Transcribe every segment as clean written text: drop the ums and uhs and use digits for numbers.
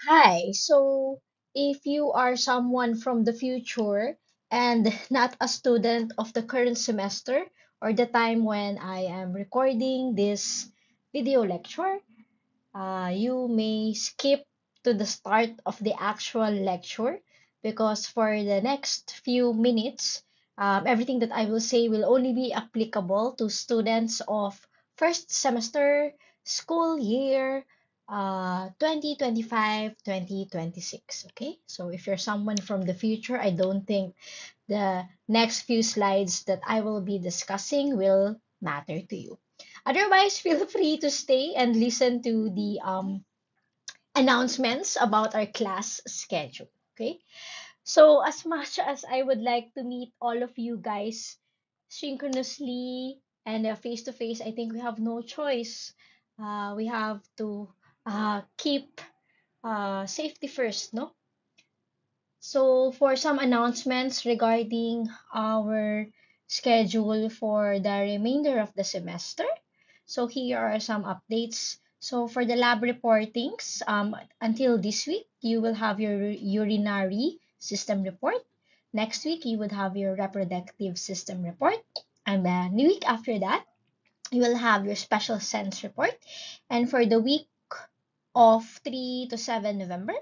Hi, so if you are someone from the future and not a student of the current semester or the time when I am recording this video lecture, you may skip to the start of the actual lecture because for the next few minutes, everything that I will say will only be applicable to students of first semester school year 2025-2026. Okay, so if you're someone from the future, I don't think the next few slides that I will be discussing will matter to you. Otherwise, feel free to stay and listen to the announcements about our class schedule. Okay. So, as much as I would like to meet all of you guys synchronously and face to face, I think we have no choice. We have to keep safety first, no? So, for some announcements regarding our schedule for the remainder of the semester, so here are some updates. So, for the lab reportings, until this week, you will have your urinary system report. Next week, you would have your reproductive system report. And then the week after that, you will have your special sense report. And for the week of 3 to 7 November,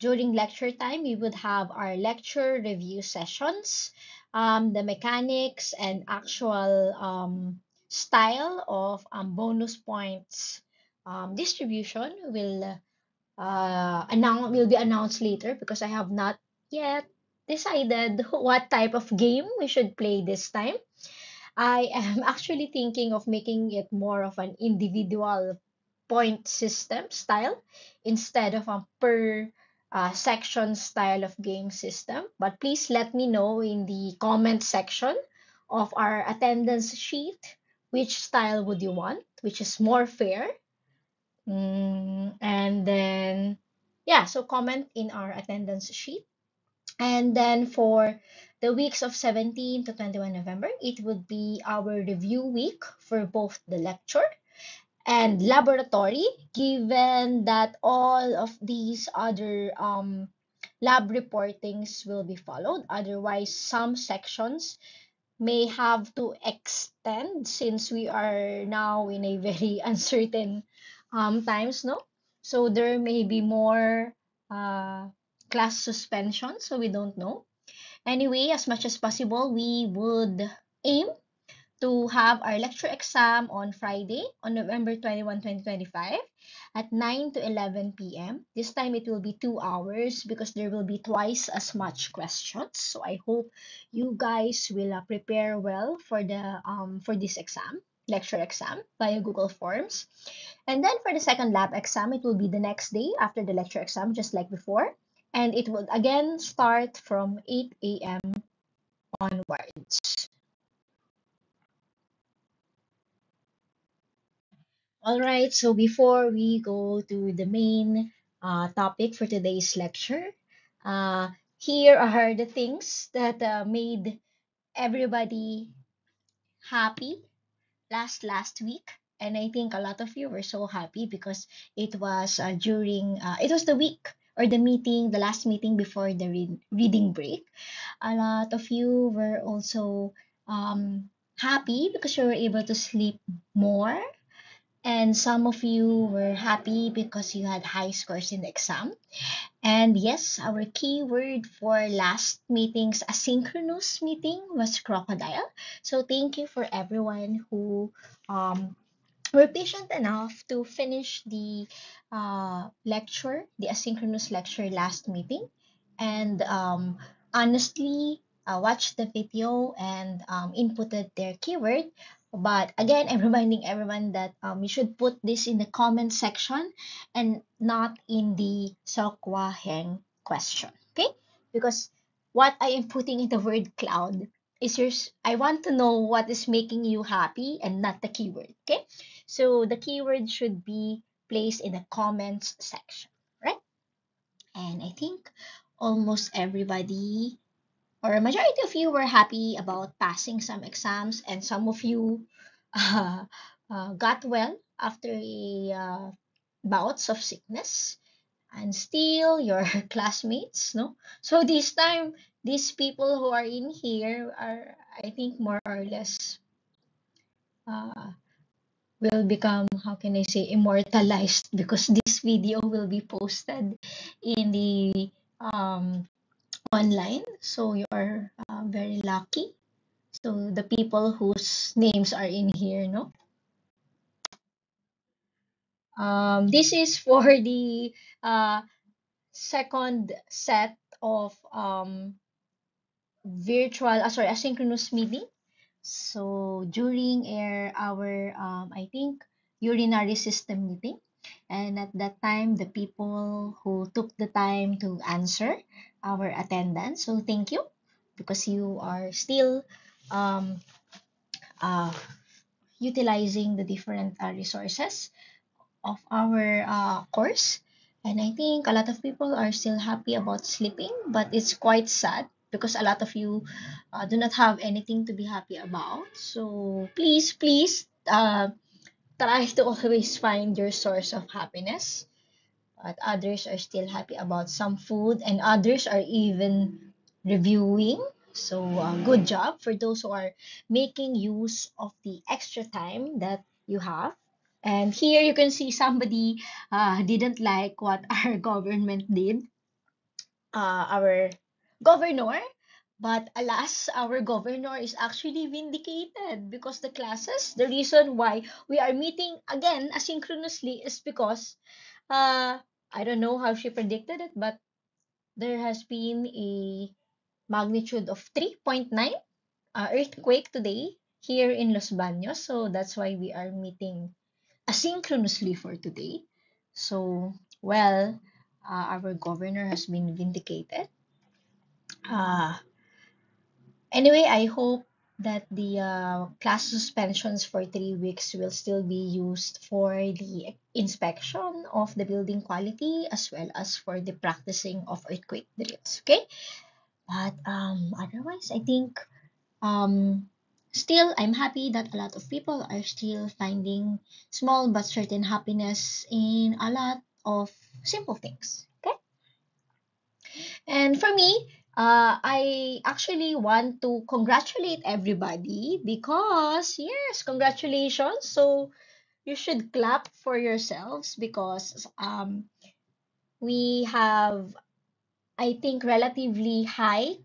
during lecture time, we would have our lecture review sessions, the mechanics and actual style of bonus points distribution will be announced later because I have not yet decided what type of game we should play this time. I am actually thinking of making it more of an individual point system style instead of a per section style of game system. But please let me know in the comment section of our attendance sheet which style would you want, which is more fair. And then, yeah, so comment in our attendance sheet. And then for the weeks of 17 to 21 November, it would be our review week for both the lecture and laboratory, given that all of these other lab reportings will be followed. Otherwise, some sections may have to extend since we are now in a very uncertain times, no? So there may be more uh, class suspension, so we don't know. Anyway, as much as possible, we would aim to have our lecture exam on Friday, on November 21, 2025, at 9 to 11 p.m. This time it will be 2 hours because there will be twice as much questions. So I hope you guys will prepare well for this exam, lecture exam via Google Forms. And then for the second lab exam, it will be the next day after the lecture exam, just like before. And it will again start from 8 a.m. onwards. All right, so before we go to the main topic for today's lecture, uh, here are the things that made everybody happy last week. And I think a lot of you were so happy because it was it was the week or the meeting, the last meeting before the reading break. A lot of you were also happy because you were able to sleep more, and some of you were happy because you had high scores in the exam. And yes, our key word for last meeting's asynchronous meeting was crocodile. So thank you for everyone who um, were patient enough to finish the the asynchronous lecture last meeting. And honestly, watched the video and inputted their keyword. But again, I'm reminding everyone that you should put this in the comment section and not in the Sokwa Heng question. Okay? Because what I am putting in the word cloud is I want to know what is making you happy and not the keyword. Okay? So the keyword should be placed in the comments section, right? And I think almost everybody or a majority of you were happy about passing some exams, and some of you uh, got well after a bouts of sickness. and still your classmates, no? So this time, these people who are in here are, I think, more or less uh, will become, how can I say, immortalized because this video will be posted in the online. So you're very lucky. So the people whose names are in here, no? This is for the uh, second set of asynchronous meeting. So during our I think, urinary system meeting, and at that time, the people who took the time to answer our attendance. So thank you because you are still um, uh, utilizing the different resources of our course. And I think a lot of people are still happy about sleeping, but it's quite sad because a lot of you do not have anything to be happy about. So please, try to always find your source of happiness. But others are still happy about some food, and others are even reviewing. So good job for those who are making use of the extra time that you have. And here you can see somebody didn't like what our government did, our governor. But alas, our governor is actually vindicated because the classes, the reason why we are meeting again asynchronously is because I don't know how she predicted it, but there has been a magnitude of 3.9 earthquake today here in Los Baños. So that's why we are meeting asynchronously for today. So, well, our governor has been vindicated. Uh, anyway, I hope that the class suspensions for 3 weeks will still be used for the inspection of the building quality as well as for the practicing of earthquake drills. Okay, but otherwise, I think um, still I'm happy that a lot of people are still finding small but certain happiness in a lot of simple things. Okay, and for me, I actually want to congratulate everybody because, yes, congratulations. So you should clap for yourselves because we have, I think, relatively high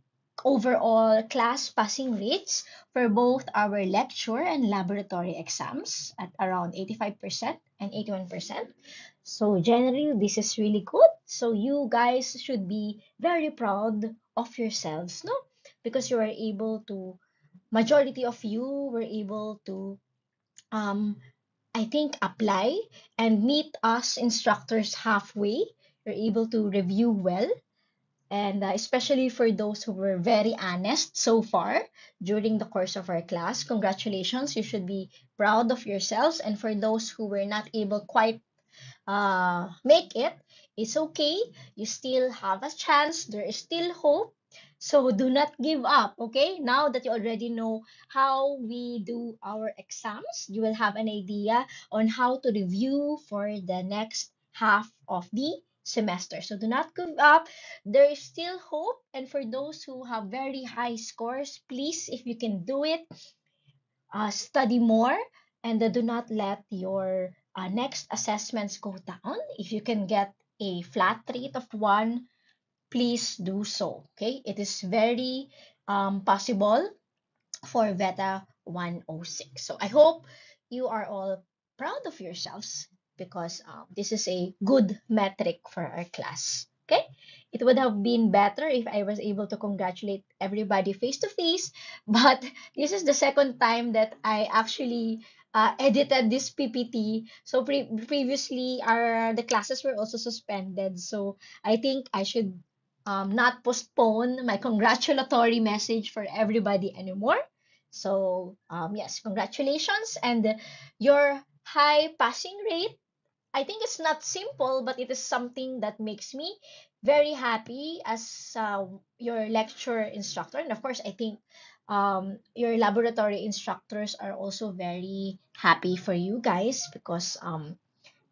overall class passing rates for both our lecture and laboratory exams at around 85% and 81%. So generally, this is really good. So you guys should be very proud of yourselves, no? Because you are able to, majority of you were able to, um, I think, apply and meet us instructors halfway. You're able to review well, and especially for those who were very honest so far during the course of our class, congratulations. You should be proud of yourselves. And for those who were not able quite make it, it's okay. You still have a chance. There is still hope. So do not give up, okay? Now that you already know how we do our exams, you will have an idea on how to review for the next half of the semester. So do not give up. There is still hope. And for those who have very high scores, please, if you can do it, study more, and do not let your next assessments go down. If you can get a flat rate of 1, please do so. Okay, it is very possible for Veta 106. So I hope you are all proud of yourselves because this is a good metric for our class. Okay? It would have been better if I was able to congratulate everybody face to face, but this is the second time that I actually edited this PPT. So previously, the classes were also suspended. So I think I should not postpone my congratulatory message for everybody anymore. So, yes, congratulations. And your high passing rate, I think it's not simple, but it is something that makes me very happy as your lecture instructor. And of course, I think your laboratory instructors are also very happy for you guys because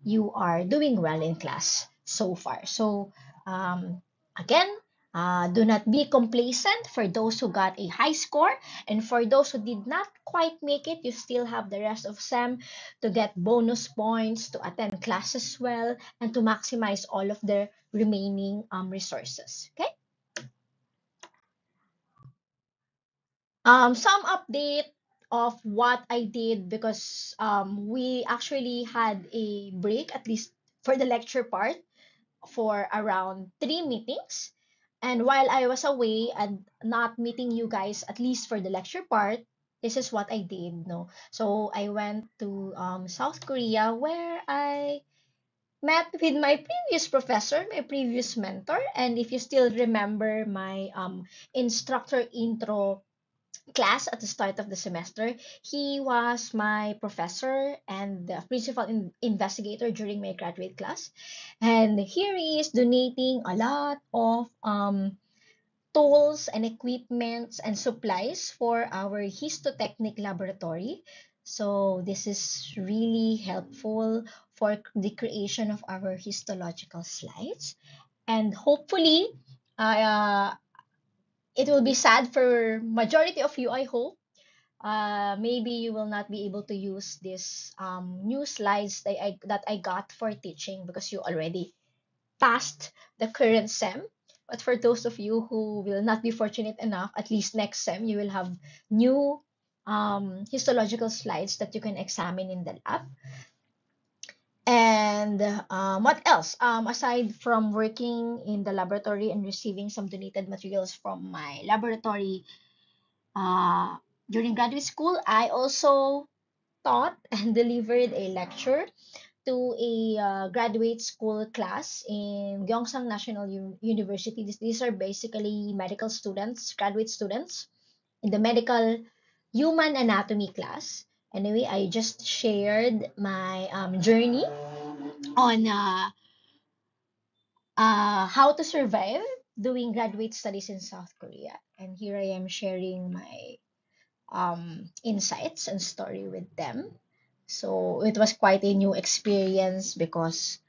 you are doing well in class. so far. So, again, do not be complacent for those who got a high score, and for those who did not quite make it, you still have the rest of SEM to get bonus points, to attend classes well, and to maximize all of the remaining resources. Okay. Some update of what I did, because we actually had a break, at least for the lecture part, for around 3 meetings. And while I was away and not meeting you guys, at least for the lecture part, this is what I did. No, so I went to South Korea, where I met with my previous professor, my previous mentor. And if you still remember my instructor intro class at the start of the semester, he was my professor and the principal investigator during my graduate class. And here he is donating a lot of tools and equipments and supplies for our histotechnic laboratory. So this is really helpful for the creation of our histological slides. And hopefully, uh, it will be sad for majority of you, I hope. Maybe you will not be able to use this new slides that I got for teaching, because you already passed the current SEM. But for those of you who will not be fortunate enough, at least next SEM, you will have new histological slides that you can examine in the lab. And what else? Aside from working in the laboratory and receiving some donated materials from my laboratory uh, during graduate school, I also taught and delivered a lecture to a graduate school class in Gyeongsang National University. These are basically medical students, graduate students in the medical human anatomy class. Anyway, I just shared my journey on how to survive doing graduate studies in South Korea. And here I am sharing my insights and story with them. So it was quite a new experience, because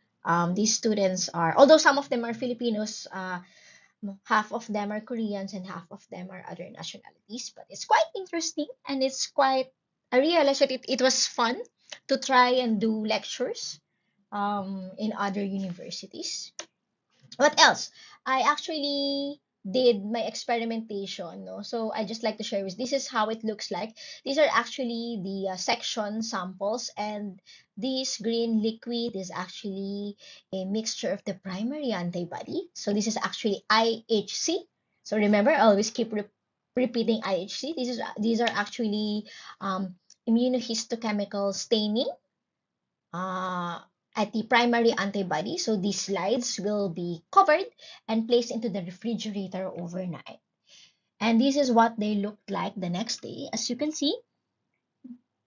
these students are, although some of them are Filipinos, half of them are Koreans and half of them are other nationalities. But it's quite interesting, and it's quite, I realized that it was fun to try and do lectures in other universities. What else? I actually did my experimentation, no? So I just like to share with this is how it looks like. These are actually the section samples, and this green liquid is actually a mixture of the primary antibody. So this is actually IHC. So remember, I always keep repeating IHC. These are actually um, immunohistochemical staining uh, at the primary antibody. So these slides will be covered and placed into the refrigerator overnight. And this is what they looked like the next day. As you can see,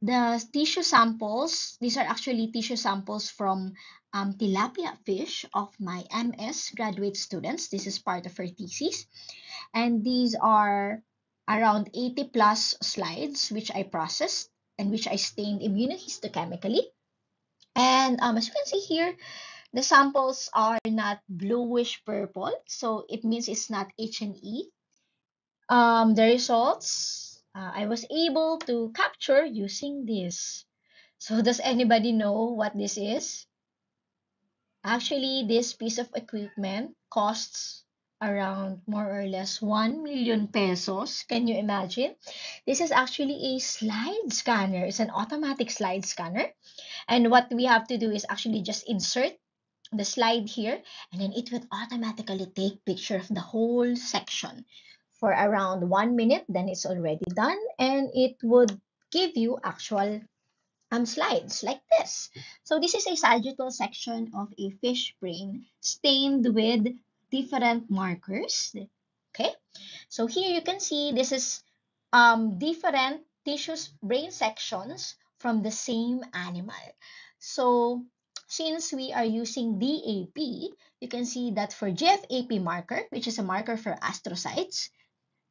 the tissue samples, these are actually tissue samples from tilapia fish of my MS graduate students. This is part of her thesis. And these are around 80 plus slides, which I processed and which I stained immunohistochemically. And as you can see here, the samples are not bluish purple, so it means it's not H&E. The results I was able to capture using this. So does anybody know what this is? Actually, this piece of equipment costs around more or less 1 million pesos. Can you imagine? This is actually a slide scanner. It's an automatic slide scanner. And what we have to do is actually just insert the slide here, and then it would automatically take picture of the whole section for around 1 minute. Then it's already done, and it would give you actual slides like this. So this is a sagittal section of a fish brain stained with different markers. Okay, so here you can see this is different tissues, brain sections from the same animal. So since we are using DAP, you can see that for GFAP marker, which is a marker for astrocytes,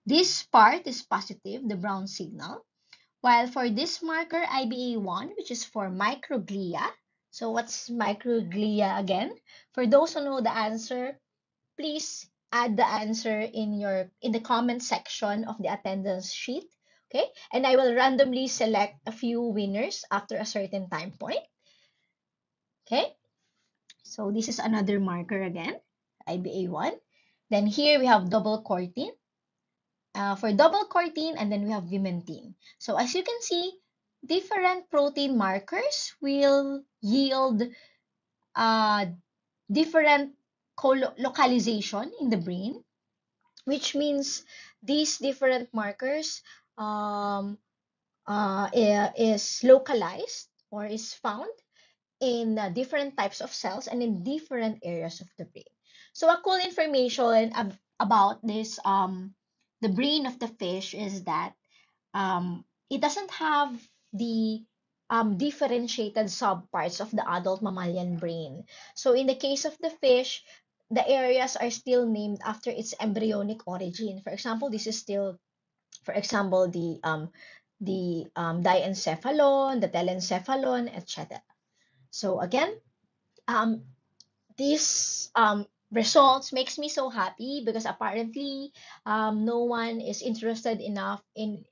this part is positive, the brown signal. While for this marker IBA1, which is for microglia, So what's microglia again? For those who know the answer, please add the answer in the comment section of the attendance sheet. Okay? And I will randomly select a few winners after a certain time point. Okay? So this is another marker again, IBA1. Then here we have double cortin. For double cortin, and then we have vimentin. So as you can see, different protein markers will yield uh, different localization in the brain, which means these different markers um, is localized or is found in different types of cells and in different areas of the brain. So a cool information about this the brain of the fish is that it doesn't have the differentiated subparts of the adult mammalian brain. So in the case of the fish, the areas are still named after its embryonic origin. For example, this is still, for example, the diencephalon, the telencephalon, etc. So again, um, these results makes me so happy because apparently no one is interested enough in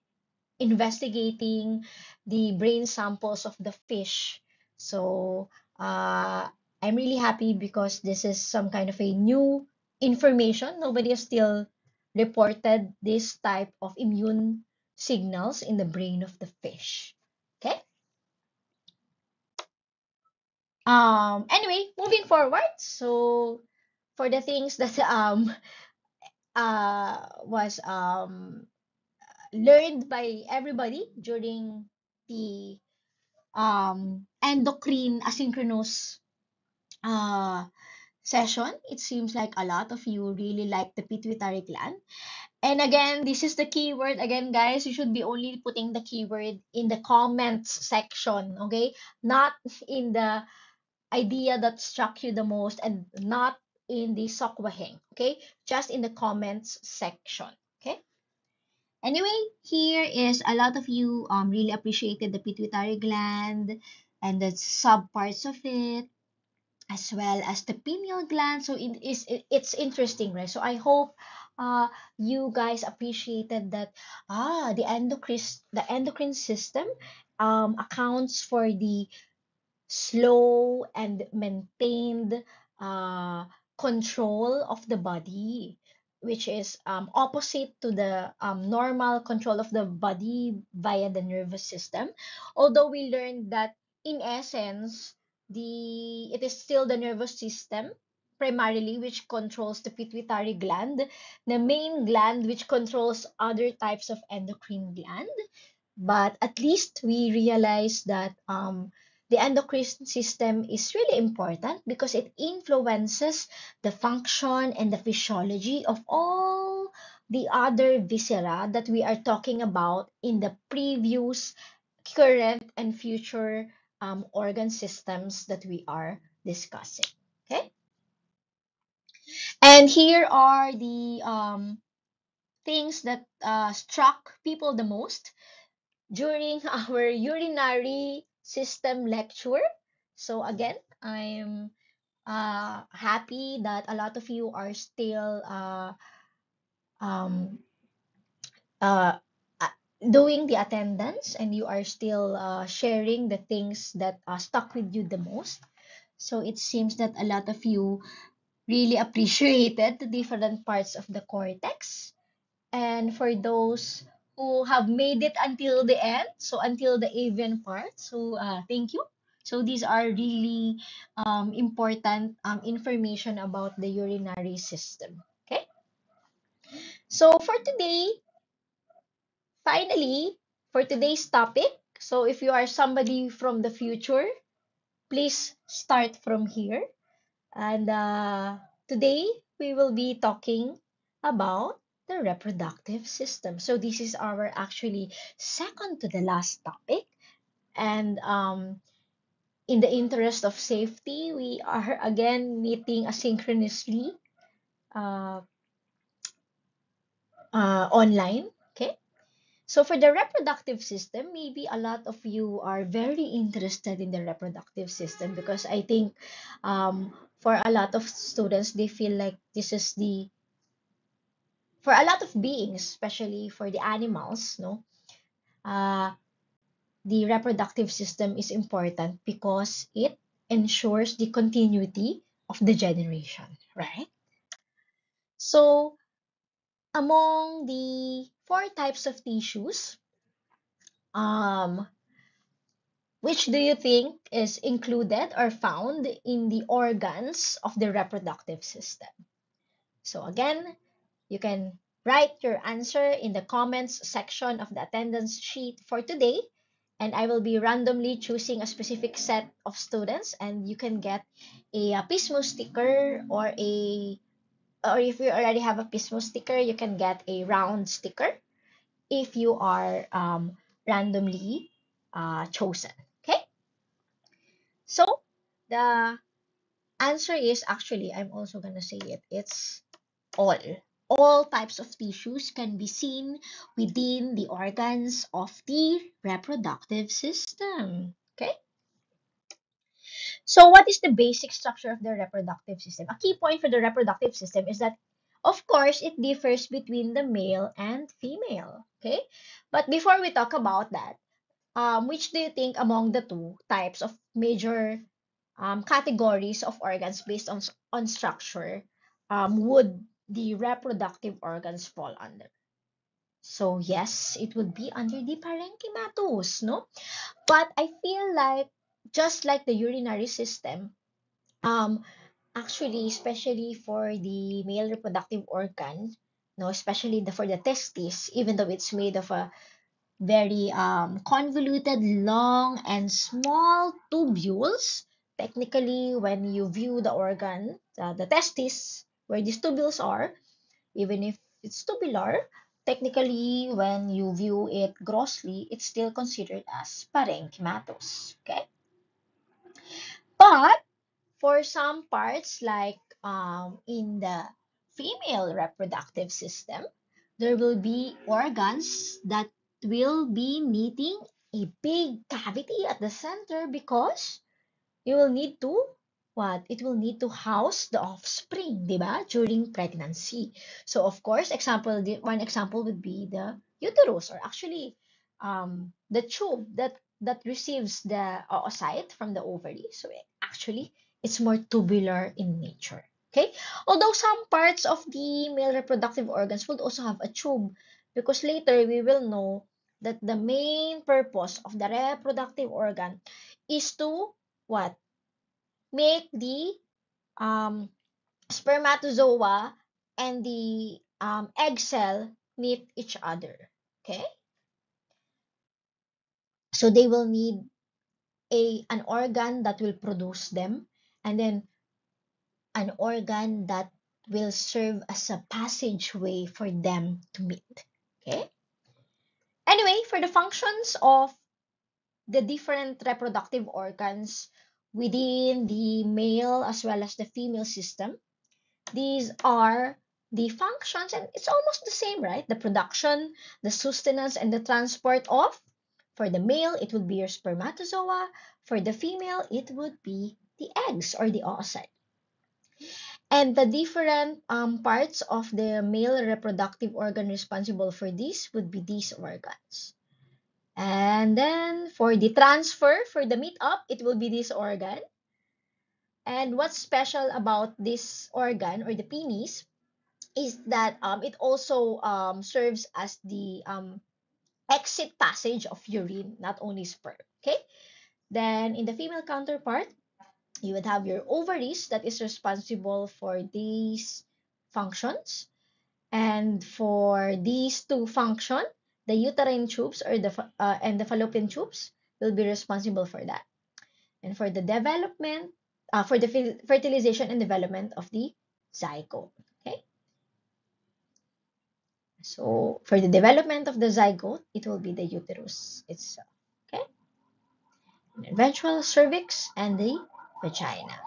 investigating the brain samples of the fish. So I'm really happy because this is some kind of a new information. Nobody has still reported this type of immune signals in the brain of the fish. Okay. Anyway, moving forward. So for the things that was learned by everybody during the endocrine asynchronous uh, session. It seems like a lot of you really like the pituitary gland. And again, this is the keyword. Again, guys, you should be only putting the keyword in the comments section, okay? Not in the idea that struck you the most and not in the sokwaheng, okay? Just in the comments section, okay? Anyway, here is a lot of you really appreciated the pituitary gland and the subparts of it, as well as the pineal gland. So it's interesting, right? So I hope you guys appreciated that the endocrine system accounts for the slow and maintained uh, control of the body, which is opposite to the normal control of the body via the nervous system. Although we learned that in essence, it is still the nervous system primarily which controls the pituitary gland, the main gland which controls other types of endocrine gland. But at least we realize that the endocrine system is really important because it influences the function and the physiology of all the other viscera that we are talking about in the previous, current, and future organ systems that we are discussing. Okay? And here are the things that struck people the most during our urinary system lecture. So again, I'm happy that a lot of you are still um, uh, uh, doing the attendance and you are still sharing the things that stuck with you the most. So it seems that a lot of you really appreciated the different parts of the cortex. And for those who have made it until the end, so until the avian part, so thank you. So these are really important information about the urinary system. Okay. So for today, finally, for today's topic, so if you are somebody from the future, please start from here. And today we will be talking about the reproductive system. So this is our actually second to the last topic. And in the interest of safety, we are again meeting asynchronously uh, online. Okay. So for the reproductive system, maybe a lot of you are very interested in the reproductive system because I think for a lot of students, they feel like this is the, for a lot of beings, especially for the animals, no, uh, the reproductive system is important because it ensures the continuity of the generation, right? So among the four types of tissues, um, which do you think is included or found in the organs of the reproductive system? So again, you can write your answer in the comments section of the attendance sheet for today, and I will be randomly choosing a specific set of students, and you can get a Pismo sticker or if you already have a Pismo sticker, you can get a round sticker if you are randomly chosen. Okay, so the answer is actually, I'm also gonna say it, it's all. All types of tissues can be seen within the organs of the reproductive system. Okay, so what is the basic structure of the reproductive system? A key point for the reproductive system is that, of course, it differs between the male and female. Okay, but before we talk about that, which do you think among the two types of major categories of organs based on structure would the reproductive organs fall under? So yes, it would be under the parenchymatous, no? But I feel like just like the urinary system, um, actually, especially for the male reproductive organ, no, especially for the testes, even though it's made of a very convoluted, long, and small tubules. Technically, when you view the organ, the testis, where these tubules are, even if it's tubular, technically, when you view it grossly, it's still considered as parenchymatous. Okay? But for some parts, like in the female reproductive system, there will be organs that will be needing a big cavity at the center because you will need to what? It will need to house the offspring, di ba? During pregnancy. So of course, one example would be the uterus, or actually the tube that receives the oocyte from the ovary. So actually, it's more tubular in nature. Okay? Although some parts of the male reproductive organs would also have a tube, because later we will know that the main purpose of the reproductive organ is to what? Make the um, spermatozoa and the egg cell meet each other. Okay, so they will need an organ that will produce them, and then an organ that will serve as a passageway for them to meet. Okay. Anyway, for the functions of the different reproductive organs within the male as well as the female system, these are the functions, and it's almost the same, right? The production, the sustenance, and the transport of. For the male, it would be your spermatozoa. For the female, it would be the eggs or the oocyte. And the different parts of the male reproductive organ responsible for this would be these organs. And then for the transfer, for the meet up, it will be this organ. And what's special about this organ or the penis is that it also serves as the exit passage of urine, not only sperm. Okay. Then in the female counterpart, you would have your ovaries that is responsible for these functions. And for these two function, the uterine tubes or and the fallopian tubes will be responsible for that. And for the development, for the fertilization and development of the zygote. Okay. So for the development of the zygote, it will be the uterus itself. Okay. And eventual cervix and the vagina.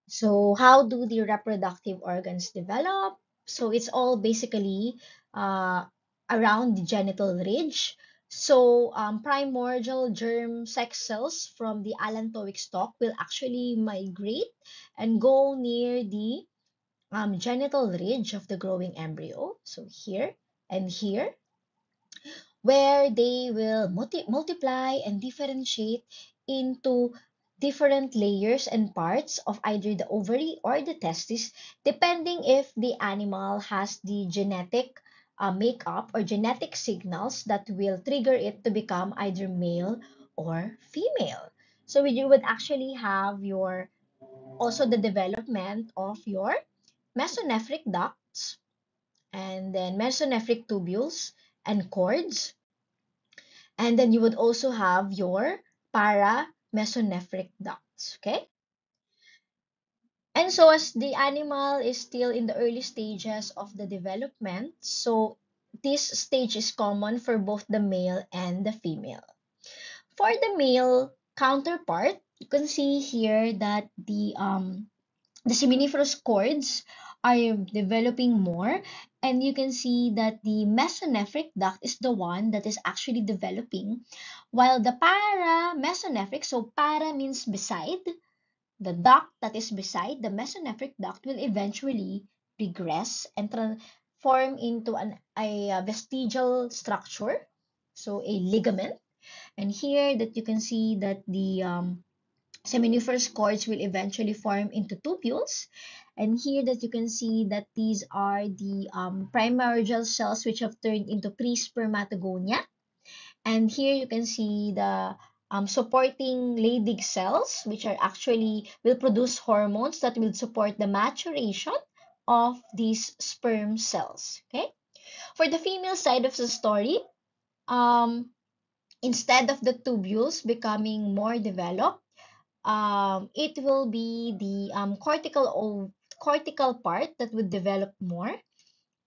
So how do the reproductive organs develop? So it's all basically uh, around the genital ridge. So primordial germ sex cells from the allantoic stalk will actually migrate and go near the genital ridge of the growing embryo. So here and here, where they will multiply and differentiate into different layers and parts of either the ovary or the testis, depending if the animal has the genetic makeup or genetic signals that will trigger it to become either male or female. So you would actually have your also the development of your mesonephric ducts and then mesonephric tubules and cords, and then you would also have your paramesonephric ducts, okay? And so as the animal is still in the early stages of the development, so this stage is common for both the male and the female. For the male counterpart, you can see here that the seminiferous cords are developing more, and you can see that the mesonephric duct is the one that is actually developing, while the paramesonephric, so para means beside, the duct that is beside the mesonephric duct will eventually regress and transform into a vestigial structure, so a ligament. And here that you can see that the seminiferous cords will eventually form into tubules. And here that you can see that these are the primordial cells which have turned into pre-spermatogonia. And here you can see the supporting Leydig cells, which are actually will produce hormones that will support the maturation of these sperm cells. Okay. For the female side of the story, um, instead of the tubules becoming more developed, it will be the cortical part that would develop more.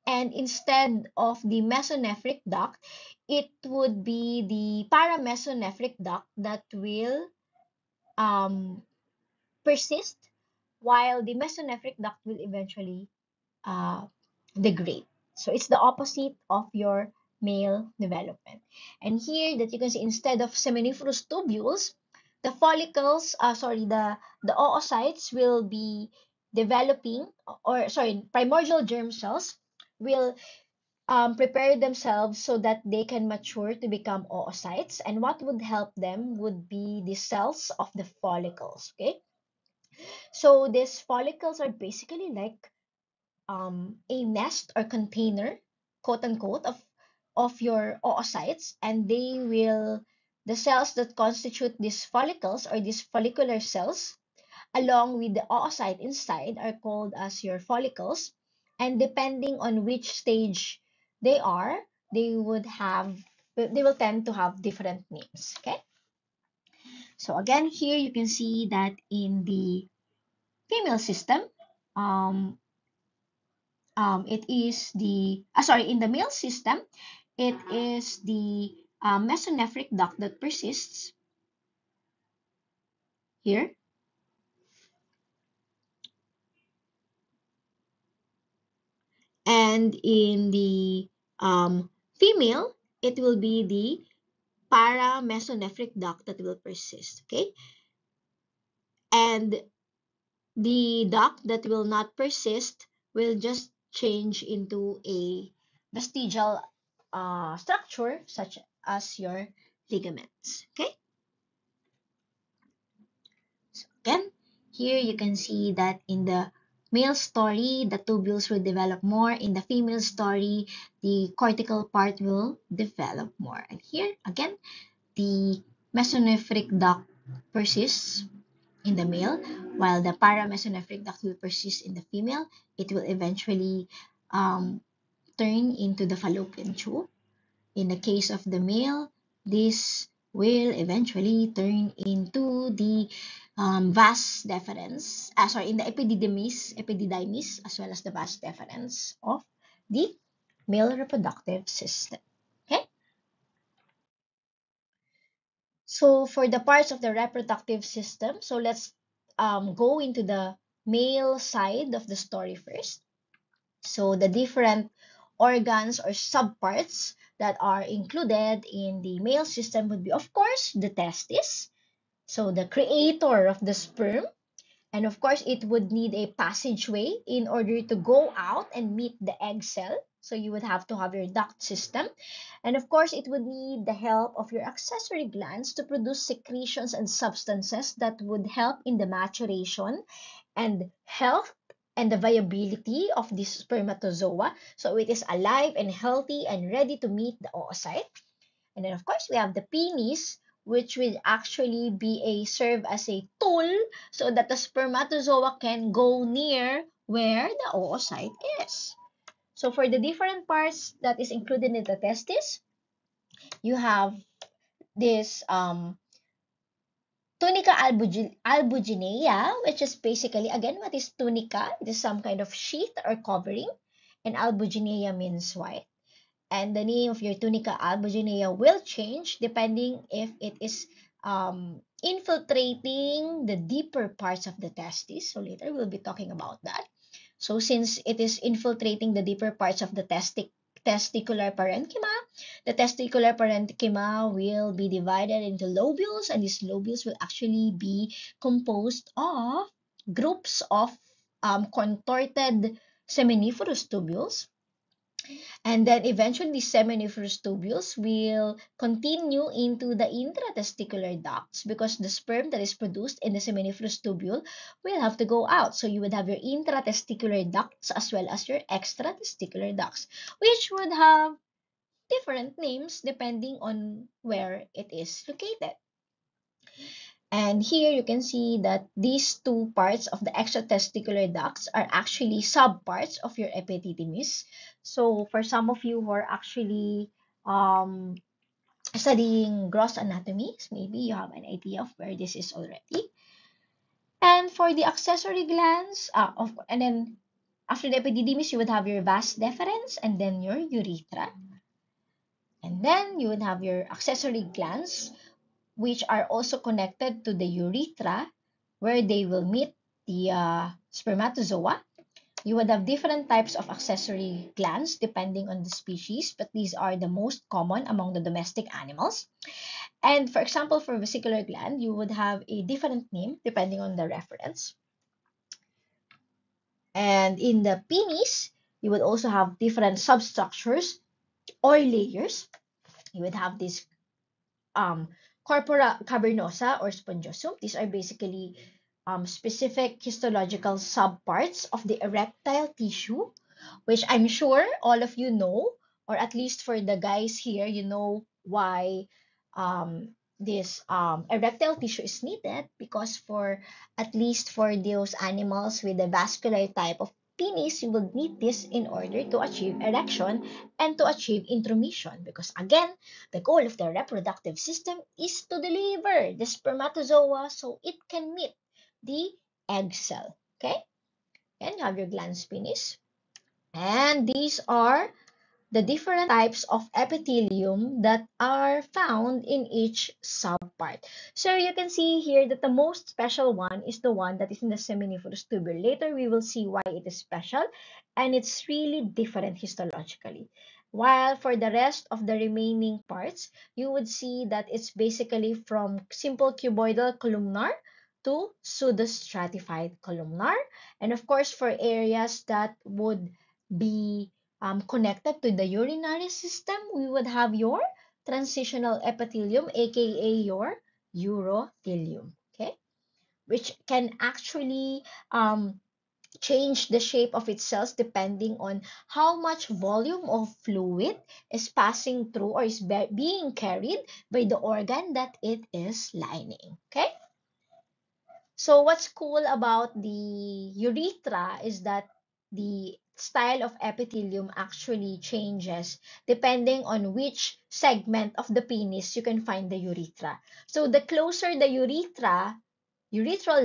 And instead of the mesonephric duct, it would be the paramesonephric duct that will um, persist, while the mesonephric duct will eventually uh, degrade. So it's the opposite of your male development. And here that you can see, instead of seminiferous tubules, the follicles, the oocytes will be developing, or sorry, primordial germ cells will prepare themselves so that they can mature to become oocytes. And what would help them would be the cells of the follicles. Okay, so these follicles are basically like a nest or container, quote unquote, of your oocytes, and the cells that constitute these follicles or these follicular cells, along with the oocyte inside, are called as your follicles. And depending on which stage they are, they would have they will tend to have different names. Okay. So again, here you can see that in the female system, um, it is the sorry, in the male system, it is the mesonephric duct that persists here, and in the female, it will be the paramesonephric duct that will persist. Okay, and the duct that will not persist will just change into a vestigial structure such as your ligaments. Okay. Again, here you can see that in the male story, the tubules will develop more. In the female story, the cortical part will develop more. And here, again, the mesonephric duct persists in the male, while the paramesonephric duct will persist in the female. It will eventually um, turn into the fallopian tube. In the case of the male, this will eventually turn into the vas deferens, in the epididymis, as well as the vas deferens of the male reproductive system. Okay, so for the parts of the reproductive system, so let's go into the male side of the story first. So the different organs or subparts that are included in the male system would be, of course, the testis, so the creator of the sperm. And of course, it would need a passageway in order to go out and meet the egg cell. So you would have to have your duct system. And of course, it would need the help of your accessory glands to produce secretions and substances that would help in the maturation and health and the viability of this spermatozoa. So it is alive and healthy and ready to meet the oocyte. And then of course we have the penis, which will actually be a serve as a tool so that the spermatozoa can go near where the oocyte is. So for the different parts that is included in the testis, you have this tunica albuginea, which is basically, again, what is tunica? It is some kind of sheath or covering, and albuginea means white. And the name of your tunica albuginea will change depending if it is infiltrating the deeper parts of the testis. So later we'll be talking about that. So since it is infiltrating the deeper parts of the testicular parenchyma, the testicular parenchyma will be divided into lobules, and these lobules will actually be composed of groups of contorted seminiferous tubules, and then eventually the seminiferous tubules will continue into the intratesticular ducts because the sperm that is produced in the seminiferous tubule will have to go out. So you would have your intratesticular ducts as well as your extratesticular ducts, which would have different names depending on where it is located. And here you can see that these two parts of the extratesticular ducts are actually subparts of your epididymis. So for some of you who are actually um, studying gross anatomy, maybe you have an idea of where this is already. And for the accessory glands, and then after the epididymis, you would have your vas deferens and then your urethra. And then you would have your accessory glands, which are also connected to the urethra, where they will meet the spermatozoa. You would have different types of accessory glands depending on the species, but these are the most common among the domestic animals. And for example, for vesicular gland, you would have a different name depending on the reference. And in the penis, you would also have different substructures or layers. You would have this um, corpora cavernosa or spongiosum. These are basically specific histological subparts of the erectile tissue, which I'm sure all of you know, or at least for the guys here, you know why this erectile tissue is needed, because for at least for those animals with a vascular type of penis, you will need this in order to achieve erection and to achieve intromission, because again, the goal of the reproductive system is to deliver the spermatozoa so it can meet the egg cell. Okay? And you have your glans penis. And these are the different types of epithelium that are found in each subpart. So you can see here that the most special one is the one that is in the seminiferous tubule. Later, we will see why it is special, and it's really different histologically. While for the rest of the remaining parts, you would see that it's basically from simple cuboidal columnar to pseudostratified columnar. And of course, for areas that would be connected to the urinary system, we would have your transitional epithelium, aka your urothelium, okay, which can actually change the shape of its cells depending on how much volume of fluid is passing through or is being carried by the organ that it is lining. Okay? So what's cool about the urethra is that the style of epithelium actually changes depending on which segment of the penis you can find the urethra. So the closer the urethral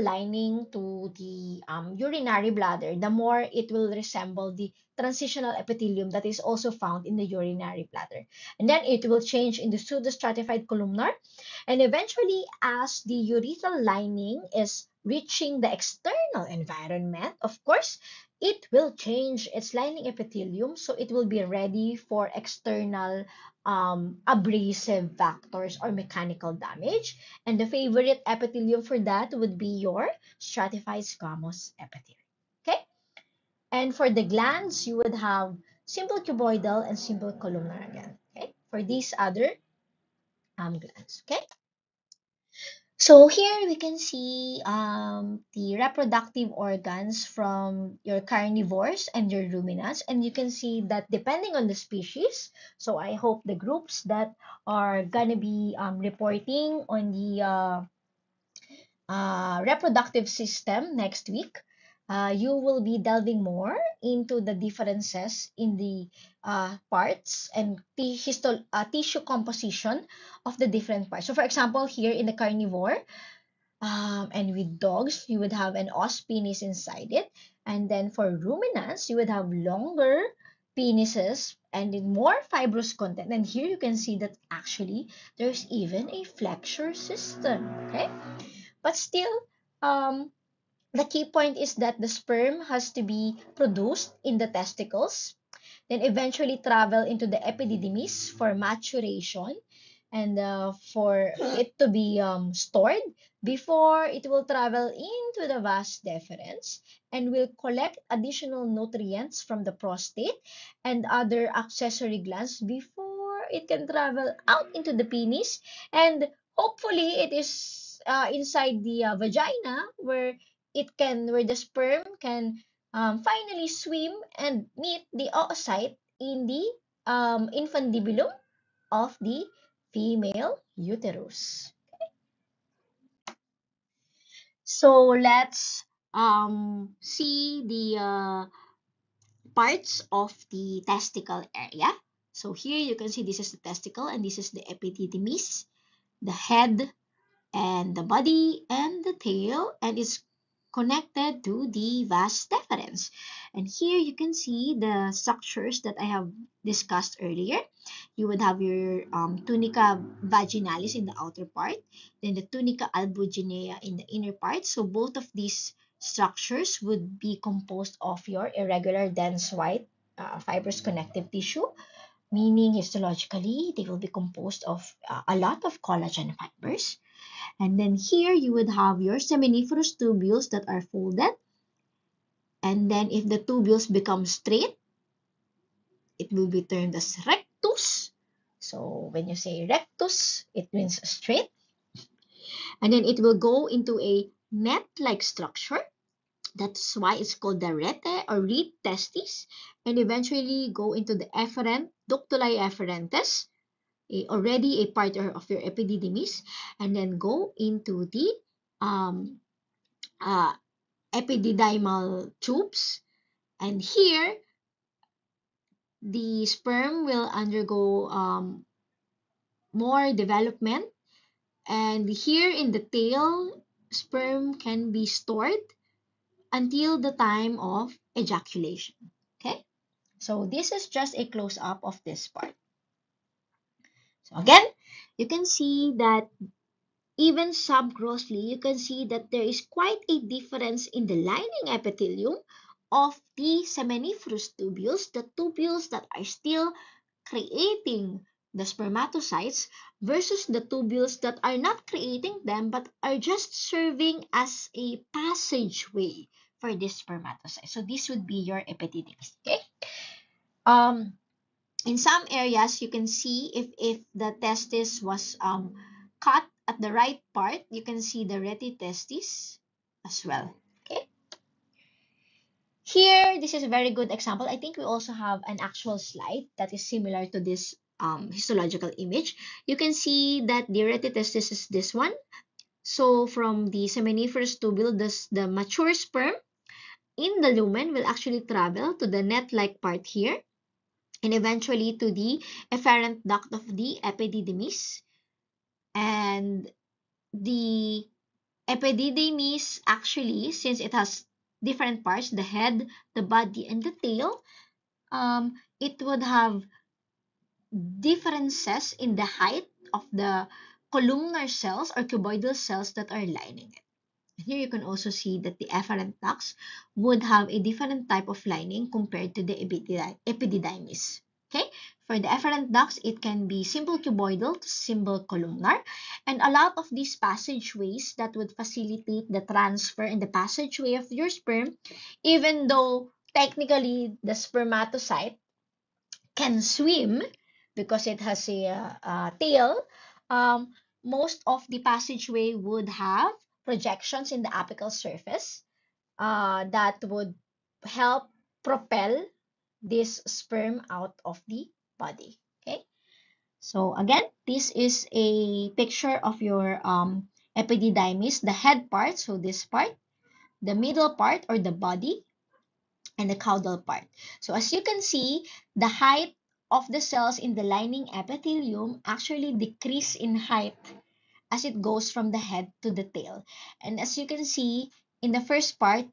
lining to the urinary bladder, the more it will resemble the transitional epithelium that is also found in the urinary bladder. And then it will change into pseudostratified columnar. And eventually, as the urethral lining is reaching the external environment, of course, it will change its lining epithelium, so it will be ready for external abrasive factors or mechanical damage. And the favorite epithelium for that would be your stratified squamous epithelium. Okay? And for the glands, you would have simple cuboidal and simple columnar again. Okay? For these other glands. Okay? So here we can see the reproductive organs from your carnivores and your ruminants, and you can see that depending on the species, so I hope the groups that are gonna be reporting on the reproductive system next week, you will be delving more into the differences in the parts and tissue composition of the different parts. So for example, here in the carnivore, and with dogs, you would have an os penis inside it. And then for ruminants, you would have longer penises and in more fibrous content. And here you can see that actually there's even a flexure system. Okay, but still, um, the key point is that the sperm has to be produced in the testicles, then eventually travel into the epididymis for maturation and for it to be stored before it will travel into the vas deferens and will collect additional nutrients from the prostate and other accessory glands before it can travel out into the penis, and hopefully it is inside the vagina where the sperm can finally swim and meet the oocyte in the infundibulum of the female uterus. So let's see the parts of the testicle area. So here you can see this is the testicle and this is the epididymis, the head and the body and the tail, and it's connected to the vas deferens. And here you can see the structures that I have discussed earlier. You would have your tunica vaginalis in the outer part, then the tunica albuginea in the inner part. So both of these structures would be composed of your irregular dense white fibrous connective tissue, meaning histologically they will be composed of a lot of collagen fibers. And then here you would have your seminiferous tubules that are folded. And then if the tubules become straight, it will be termed as rectus. So when you say rectus, it means straight. And then it will go into a net-like structure. That's why it's called the rete or reed testis. And eventually go into the efferent, ductuli efferentes, already a part of your epididymis. And then go into the um, uh, epididymal tubes, and here the sperm will undergo more development, and here in the tail sperm can be stored until the time of ejaculation. Okay, so this is just a close-up of this part. So again, you can see that even subgrossly, you can see that there is quite a difference in the lining epithelium of the seminiferous tubules, the tubules that are still creating the spermatocytes versus the tubules that are not creating them but are just serving as a passageway for this spermatocyte. So this would be your epididymis. Okay. Um, in some areas, you can see if the testis was cut at the right part, you can see the retitestis as well. Okay. Here, this is a very good example. I think we also have an actual slide that is similar to this histological image. You can see that the retitestis is this one. So from the seminiferous tubule, the mature sperm in the lumen will actually travel to the net-like part here, and eventually to the efferent duct of the epididymis. And the epididymis actually, since it has different parts, the head, the body, and the tail, it would have differences in the height of the columnar cells or cuboidal cells that are lining it. Here you can also see that the efferent ducts would have a different type of lining compared to the epididymis. Okay, for the efferent ducts, it can be simple cuboidal to simple columnar, and a lot of these passageways that would facilitate the transfer and the passageway of your sperm, even though technically the spermatocyte can swim because it has a tail, um, most of the passageway would have projections in the apical surface that would help propel this sperm out of the body. Okay, so again, this is a picture of your epididymis, the head part, so this part, the middle part or the body, and the caudal part. So as you can see, the height of the cells in the lining epithelium actually decrease in height as it goes from the head to the tail. And as you can see, in the first part,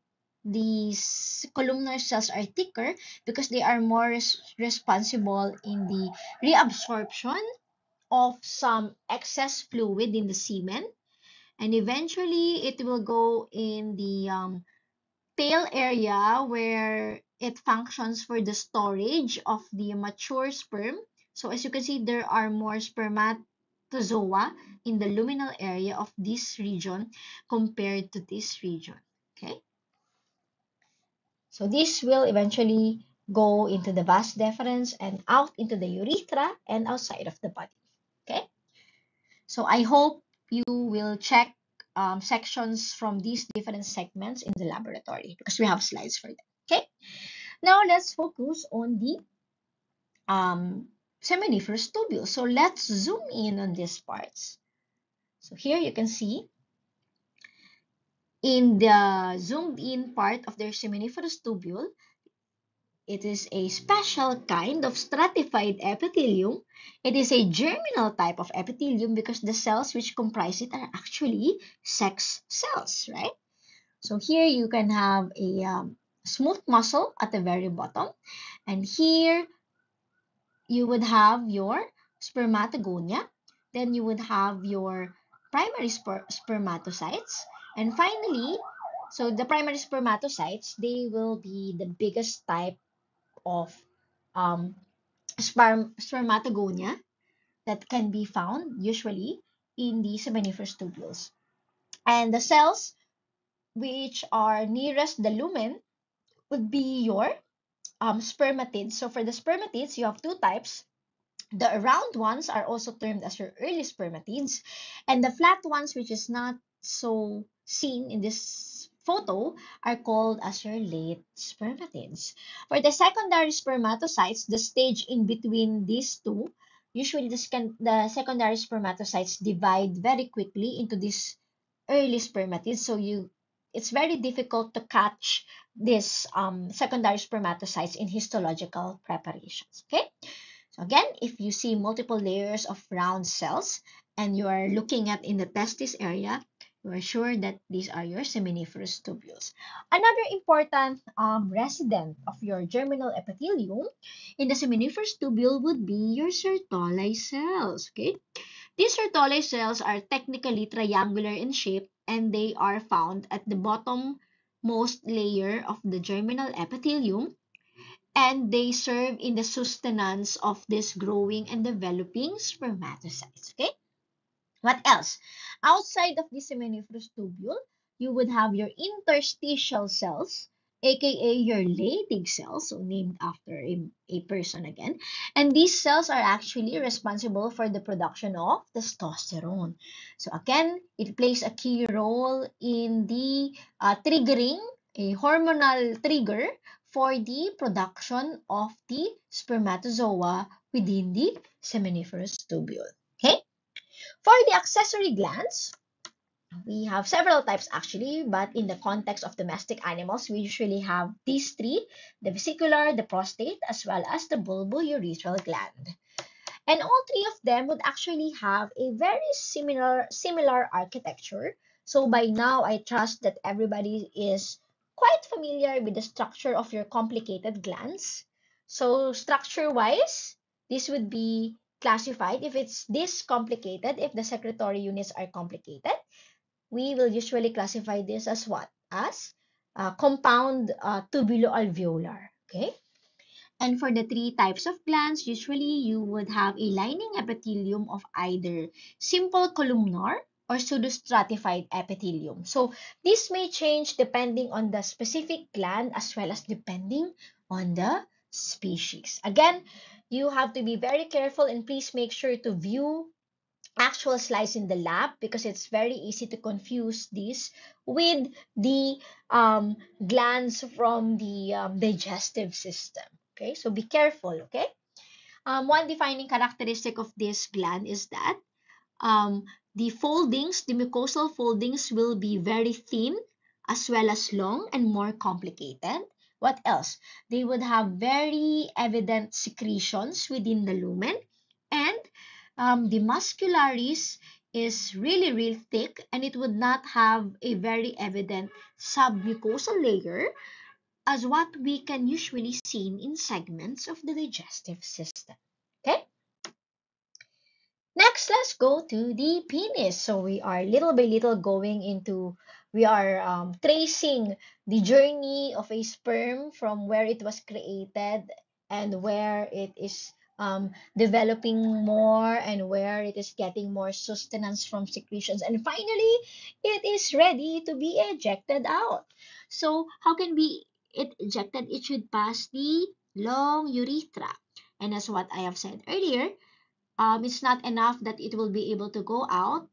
these columnar cells are thicker because they are more responsible in the reabsorption of some excess fluid in the semen. And eventually, it will go in the tail area where it functions for the storage of the mature sperm. So as you can see, there are more spermatozoa in the luminal area of this region compared to this region. Okay, so this will eventually go into the vas deferens and out into the urethra and outside of the body. Okay, so I hope you will check sections from these different segments in the laboratory because we have slides for them. Okay, now let's focus on the seminiferous tubule. So let's zoom in on these parts. So here you can see in the zoomed in part of their seminiferous tubule, it is a special kind of stratified epithelium. It is a germinal type of epithelium because the cells which comprise it are actually sex cells, right? So here you can have a smooth muscle at the very bottom, and here you would have your spermatogonia, then you would have your primary spermatocytes, and finally, so the primary spermatocytes, they will be the biggest type of um, spermatogonia that can be found usually in the seminiferous tubules. And the cells which are nearest the lumen would be your spermatids. So for the spermatids, you have two types. The round ones are also termed as your early spermatids, and the flat ones, which is not so seen in this photo, are called as your late spermatids. For the secondary spermatocytes, the stage in between these two, usually the secondary spermatocytes divide very quickly into these early spermatids, so it's very difficult to catch these secondary spermatocytes in histological preparations. Okay, so again, if you see multiple layers of round cells and you are looking at in the testis area, you are sure that these are your seminiferous tubules. Another important resident of your germinal epithelium in the seminiferous tubule would be your Sertoli cells. Okay, these Sertoli cells are technically triangular in shape and they are found at the bottommost layer of the germinal epithelium, and they serve in the sustenance of this growing and developing spermatocytes. Okay, what else? Outside of the seminiferous tubule, you would have your interstitial cells, aka your Leydig cells, so named after a person again. And these cells are actually responsible for the production of testosterone. So again, it plays a key role in the triggering, a hormonal trigger for the production of the spermatozoa within the seminiferous tubule. Okay? For the accessory glands, we have several types actually, but in the context of domestic animals, we usually have these three: the vesicular, the prostate, as well as the bulbourethral gland. And all three of them would actually have a very similar architecture. So by now, I trust that everybody is quite familiar with the structure of your complicated glands. So structure-wise, this would be classified if it's this complicated, if the secretory units are complicated. we will usually classify this as what? As compound tubuloalveolar. Okay? And for the three types of glands, usually you would have a lining epithelium of either simple columnar or pseudostratified epithelium. So this may change depending on the specific gland as well as depending on the species. Again, you have to be very careful and please make sure to view actual slides in the lab because it's very easy to confuse this with the glands from the digestive system. Okay, so be careful. Okay, one defining characteristic of this gland is that um, the foldings, the mucosal foldings, will be very thin as well as long and more complicated. What else? They would have very evident secretions within the lumen, and the muscularis is really, really thick, and it would not have a very evident submucosal layer as what we can usually see in segments of the digestive system. Okay? Next, let's go to the penis. So we are little by little we are tracing the journey of a sperm from where it was created and where it is developing more and where it is getting more sustenance from secretions. And finally, it is ready to be ejected out. So how can be it ejected? It should pass the long urethra. And as what I have said earlier, it's not enough that it will be able to go out.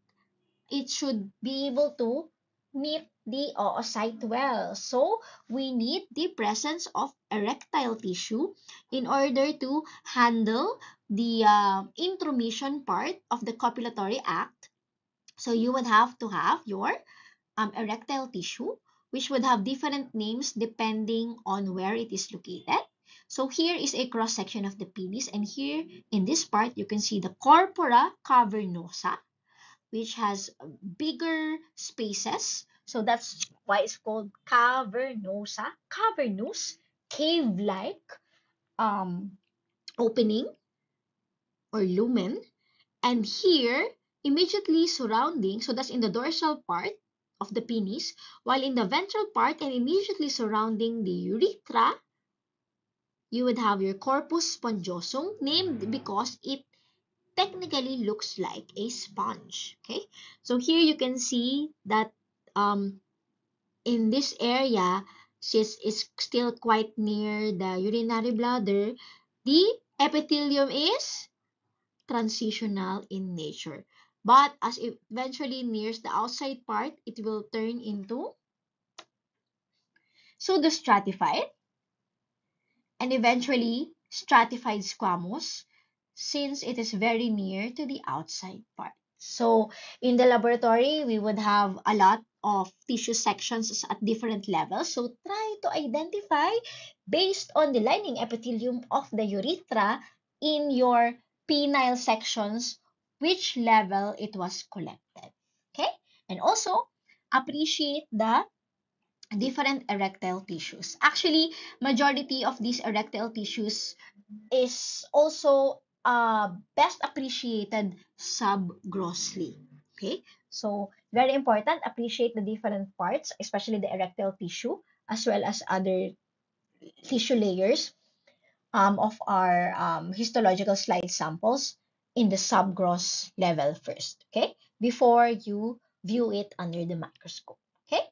It should be able to meet the oocyte well. So we need the presence of erectile tissue in order to handle the intromission part of the copulatory act. So you would have to have your erectile tissue, which would have different names depending on where it is located. So here is a cross section of the penis, and here in this part you can see the corpora cavernosa, which has bigger spaces. So that's why it's called cavernosa, cavernous, cave-like um, opening or lumen. And here, immediately surrounding, so that's in the dorsal part of the penis, while in the ventral part and immediately surrounding the urethra, you would have your corpus spongiosum, named because it technically looks like a sponge. Okay, so here you can see that in this area, since it's still quite near the urinary bladder, the epithelium is transitional in nature. But as it eventually nears the outside part, it will turn into pseudostratified and eventually stratified squamous since it is very near to the outside part. So in the laboratory, we would have a lot of tissue sections at different levels. So try to identify based on the lining epithelium of the urethra in your penile sections which level it was collected. Okay? And also appreciate the different erectile tissues. Actually, majority of these erectile tissues is also best appreciated subgrossly. Okay, so very important, appreciate the different parts, especially the erectile tissue, as well as other tissue layers of our histological slide samples in the subgross level first, okay, before you view it under the microscope. Okay.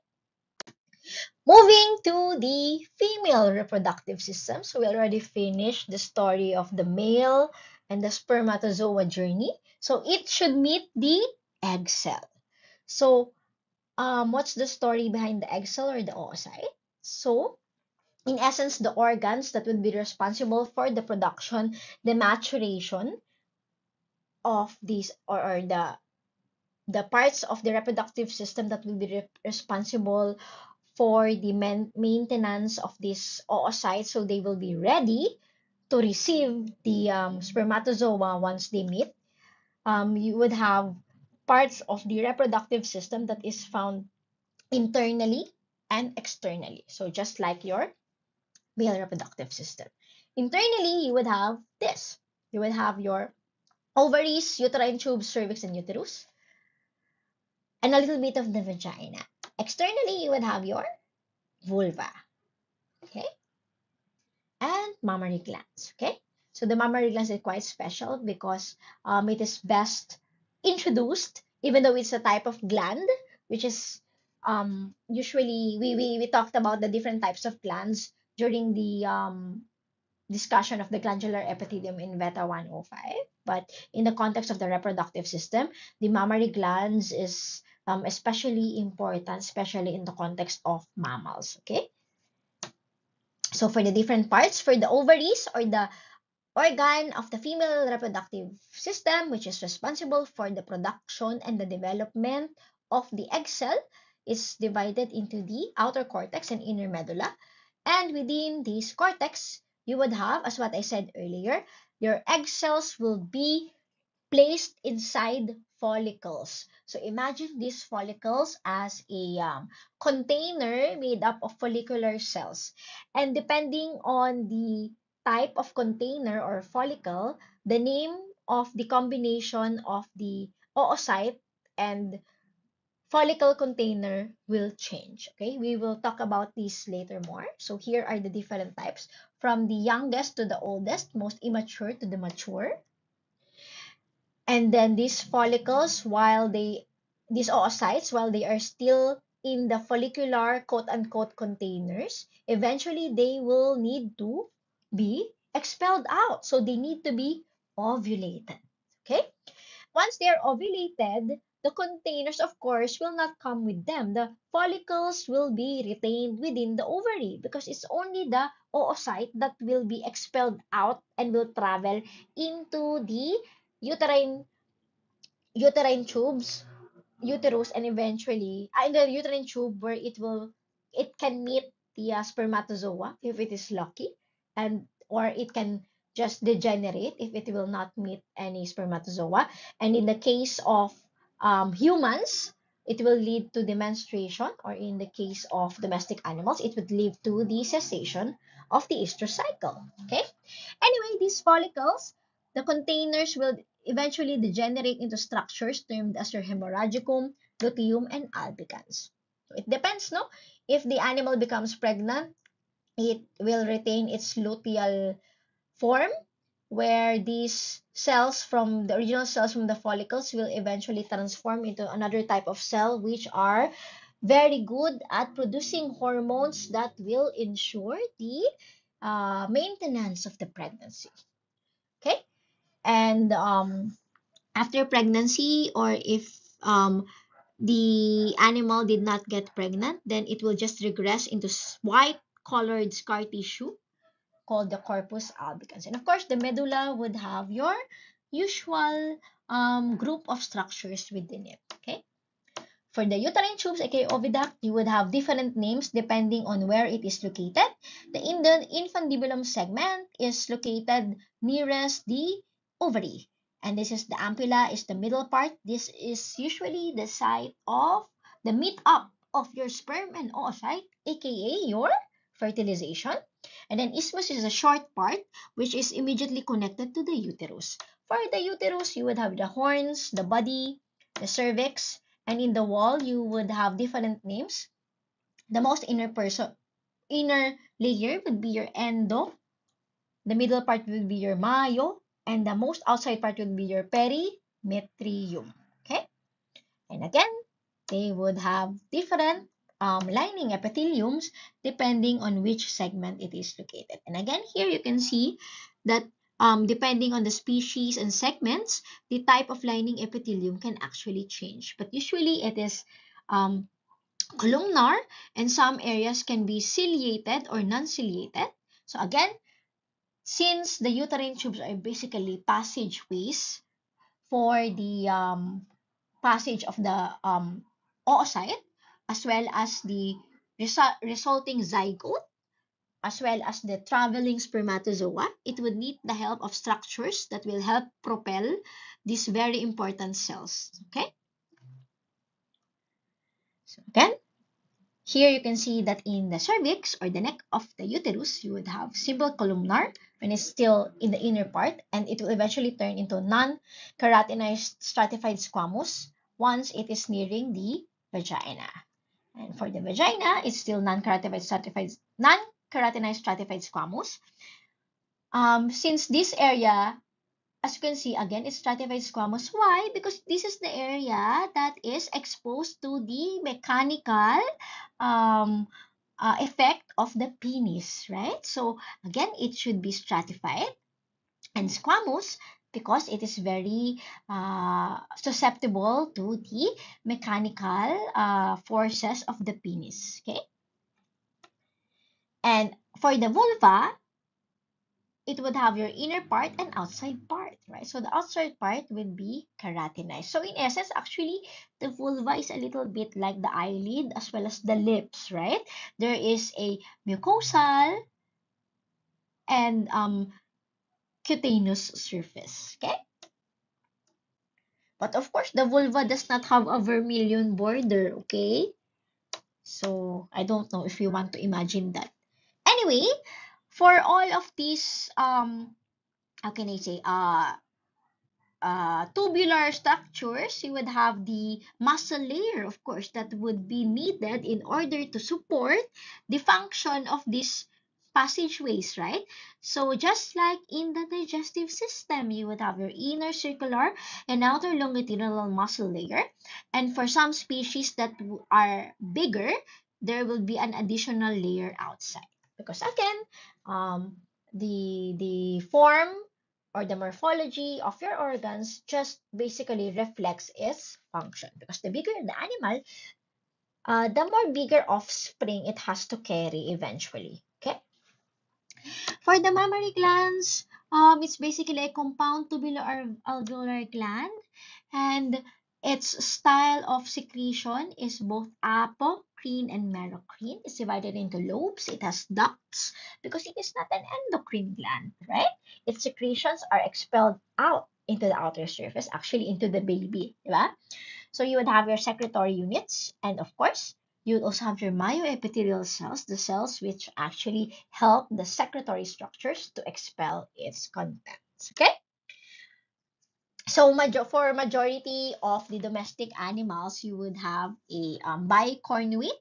Moving to the female reproductive system. So we already finished the story of the male and the spermatozoa journey. So it should meet the egg cell. So what's the story behind the egg cell or the oocyte? So in essence, the organs that would be responsible for the production, the maturation of these or the parts of the reproductive system that will be responsible for the maintenance of this oocyte, so they will be ready to receive the spermatozoa once they meet. You would have parts of the reproductive system that is found internally and externally. So just like your male reproductive system. Internally, you would have this. You would have your ovaries, uterine tubes, cervix, and uterus. and a little bit of the vagina. Externally, you would have your vulva, okay, and mammary glands, okay. So the mammary glands is quite special because it is best introduced, even though it's a type of gland, which is usually we talked about the different types of glands during the discussion of the glandular epithelium in Beta 105. But in the context of the reproductive system, the mammary glands is especially important, especially in the context of mammals. Okay. So for the different parts, for the ovaries or the organ of the female reproductive system, which is responsible for the production and the development of the egg cell, is divided into the outer cortex and inner medulla. And within this cortex, you would have, as what I said earlier, your egg cells will be placed inside follicles. So imagine these follicles as a container made up of follicular cells. And depending on the type of container or follicle, the name of the combination of the oocyte and follicle container will change. Okay, we will talk about this later more. So here are the different types from the youngest to the oldest, most immature to the mature. And then these follicles, these oocytes, while they are still in the follicular quote unquote containers, eventually they will need to be expelled out. So they need to be ovulated. Okay? Once they are ovulated, the containers, of course, will not come with them. The follicles will be retained within the ovary because it's only the oocyte that will be expelled out and will travel into the uterine uterine tubes, uterus, and eventually in the uterine tube where it can meet the spermatozoa if it is lucky, and or it can just degenerate if it will not meet any spermatozoa. And in the case of humans, it will lead to the menstruation, or in the case of domestic animals, it would lead to the cessation of the estrous cycle. Okay. Anyway, these follicles, the containers will eventually degenerate into structures termed as your hemorrhagicum, luteum, and albicans. So it depends, no? If the animal becomes pregnant, it will retain its luteal form, where these cells from the original cells from the follicles will eventually transform into another type of cell, which are very good at producing hormones that will ensure the maintenance of the pregnancy. Okay, and after pregnancy, or if the animal did not get pregnant, then it will just regress into white colored scar tissue called the corpus albicans. And of course, the medulla would have your usual group of structures within it. Okay. For the uterine tubes, aka oviduct, you would have different names depending on where it is located. The infundibulum segment is located nearest the ovary. And this is the ampulla, is the middle part. This is usually the site of the meet-up of your sperm and oocyte, aka your fertilization. And then isthmus is a short part, which is immediately connected to the uterus. For the uterus, you would have the horns, the body, the cervix, and in the wall, you would have different names. The most inner layer would be your endo, the middle part would be your myo, and the most outside part would be your perimetrium. Okay? And again, they would have different lining epitheliums depending on which segment it is located. And again, here you can see that depending on the species and segments, the type of lining epithelium can actually change. But usually it is columnar, and some areas can be ciliated or non-ciliated. So again, since the uterine tubes are basically passageways for the passage of the oocyte, as well as the resulting zygote, as well as the traveling spermatozoa, it would need the help of structures that will help propel these very important cells. Okay? So again, here you can see that in the cervix or the neck of the uterus, you would have simple columnar when it's still in the inner part, and it will eventually turn into non-keratinized stratified squamous once it is nearing the vagina. And for the vagina, it's still non-keratinized stratified squamous. Since this area, as you can see, again, it's stratified squamous. Why? Because this is the area that is exposed to the mechanical um, effect of the penis, right? So again, it should be stratified and squamous because it is very susceptible to the mechanical forces of the penis, okay? And for the vulva, it would have your inner part and outside part, right? So the outside part would be keratinized. So in essence, actually, the vulva is a little bit like the eyelid as well as the lips, right? There is a mucosal and cutaneous surface, okay? But of course, the vulva does not have a vermilion border, okay? So I don't know if you want to imagine that. Anyway, for all of these, how can I say, tubular structures, you would have the muscle layer, of course, that would be needed in order to support the function of these passageways, right? So just like in the digestive system, you would have your inner circular and outer longitudinal muscle layer. And for some species that are bigger, there will be an additional layer outside. Because again, the form or the morphology of your organs just basically reflects its function. Because the bigger the animal, the more bigger offspring it has to carry eventually. Okay. For the mammary glands, it's basically a compound tubular alveolar gland, and its style of secretion is both apocrine and merocrine. It's divided into lobes. It has ducts because it is not an endocrine gland, right? Its secretions are expelled out into the outer surface, actually into the baby, diba? So you would have your secretory units, and of course, you would also have your myoepithelial cells, the cells which actually help the secretory structures to expel its contents. Okay? So for majority of the domestic animals, you would have a bicornuate,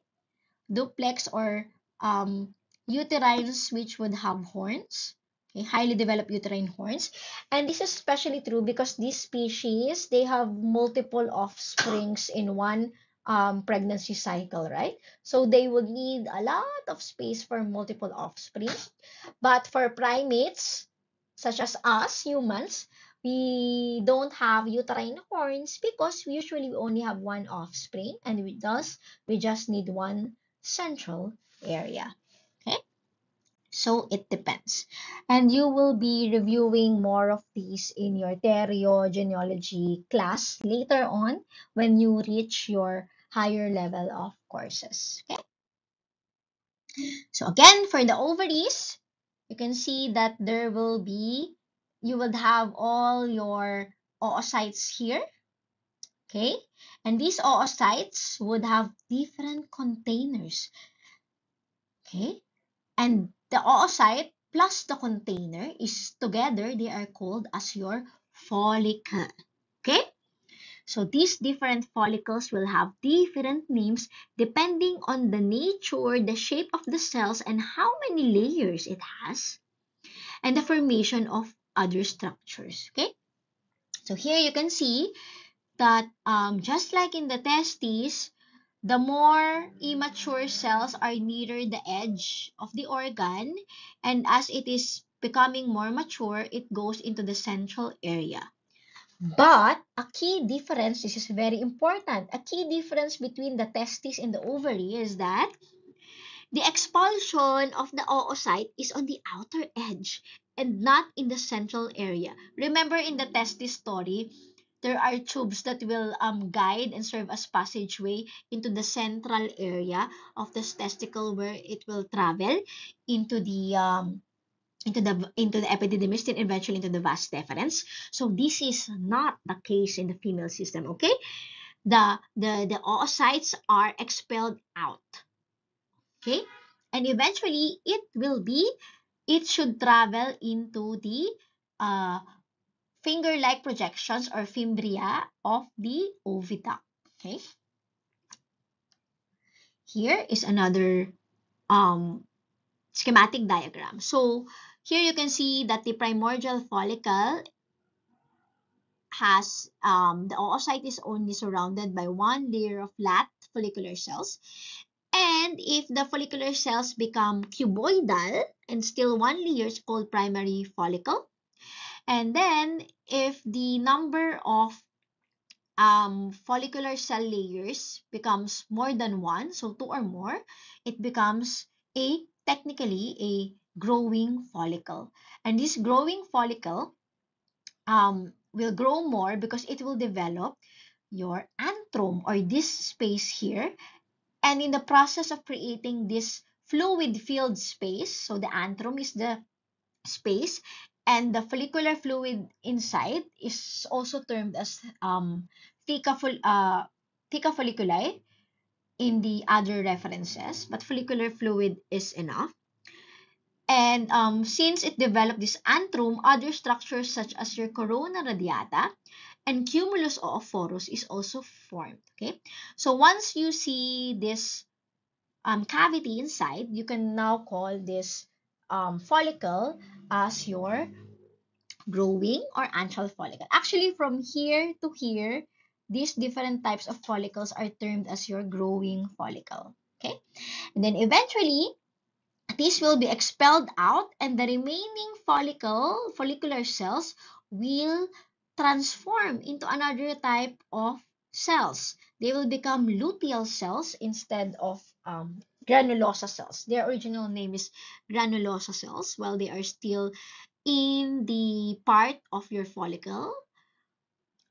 duplex, or um, uterines which would have horns, okay, highly developed uterine horns. And this is especially true because these species, they have multiple offsprings in one pregnancy cycle, right? So they would need a lot of space for multiple offspring. But for primates, such as us, humans, we don't have uterine horns because we usually only have one offspring, and we just need one central area. Okay, so it depends. And you will be reviewing more of these in your theriogenealogy class later on when you reach your higher level of courses. Okay, so again, for the ovaries, you can see that you will have all your oocytes here. Okay, and these oocytes would have different containers. Okay, and the oocyte plus the container is together, they are called as your follicle. Okay, so these different follicles will have different names depending on the nature, the shape of the cells, and how many layers it has, and the formation of other structures. Okay, so here you can see that just like in the testes, the more immature cells are nearer the edge of the organ, and as it is becoming more mature, it goes into the central area. But a key difference, this is very important, a key difference between the testes and the ovary is that the expulsion of the oocyte is on the outer edge and not in the central area. Remember in the testis story, there are tubes that will guide and serve as passageway into the central area of the testicle where it will travel into the epididymis and eventually into the vas deferens. So this is not the case in the female system. Okay, the oocytes are expelled out. Okay, and eventually it should travel into the uh, finger-like projections or fimbria of the oviduct. Okay. Here is another schematic diagram. So here you can see that the primordial follicle has the oocyte is only surrounded by one layer of lat follicular cells. And if the follicular cells become cuboidal and still one layer is called primary follicle. And then if the number of follicular cell layers becomes more than one, so two or more, it becomes technically a growing follicle. And this growing follicle will grow more because it will develop your antrum or this space here. And in the process of creating this fluid filled space, so the antrum is the space, and the follicular fluid inside is also termed as theca folliculi in the other references, but follicular fluid is enough. And since it developed this antrum, other structures such as your corona radiata and cumulus oophorus is also formed. Okay, so once you see this cavity inside, you can now call this follicle as your growing or antral follicle. Actually, from here to here, these different types of follicles are termed as your growing follicle. Okay, and then eventually, these will be expelled out, and the remaining follicular cells will transform into another type of cells. They will become luteal cells instead of granulosa cells. Their original name is granulosa cells while they are still in the part of your follicle.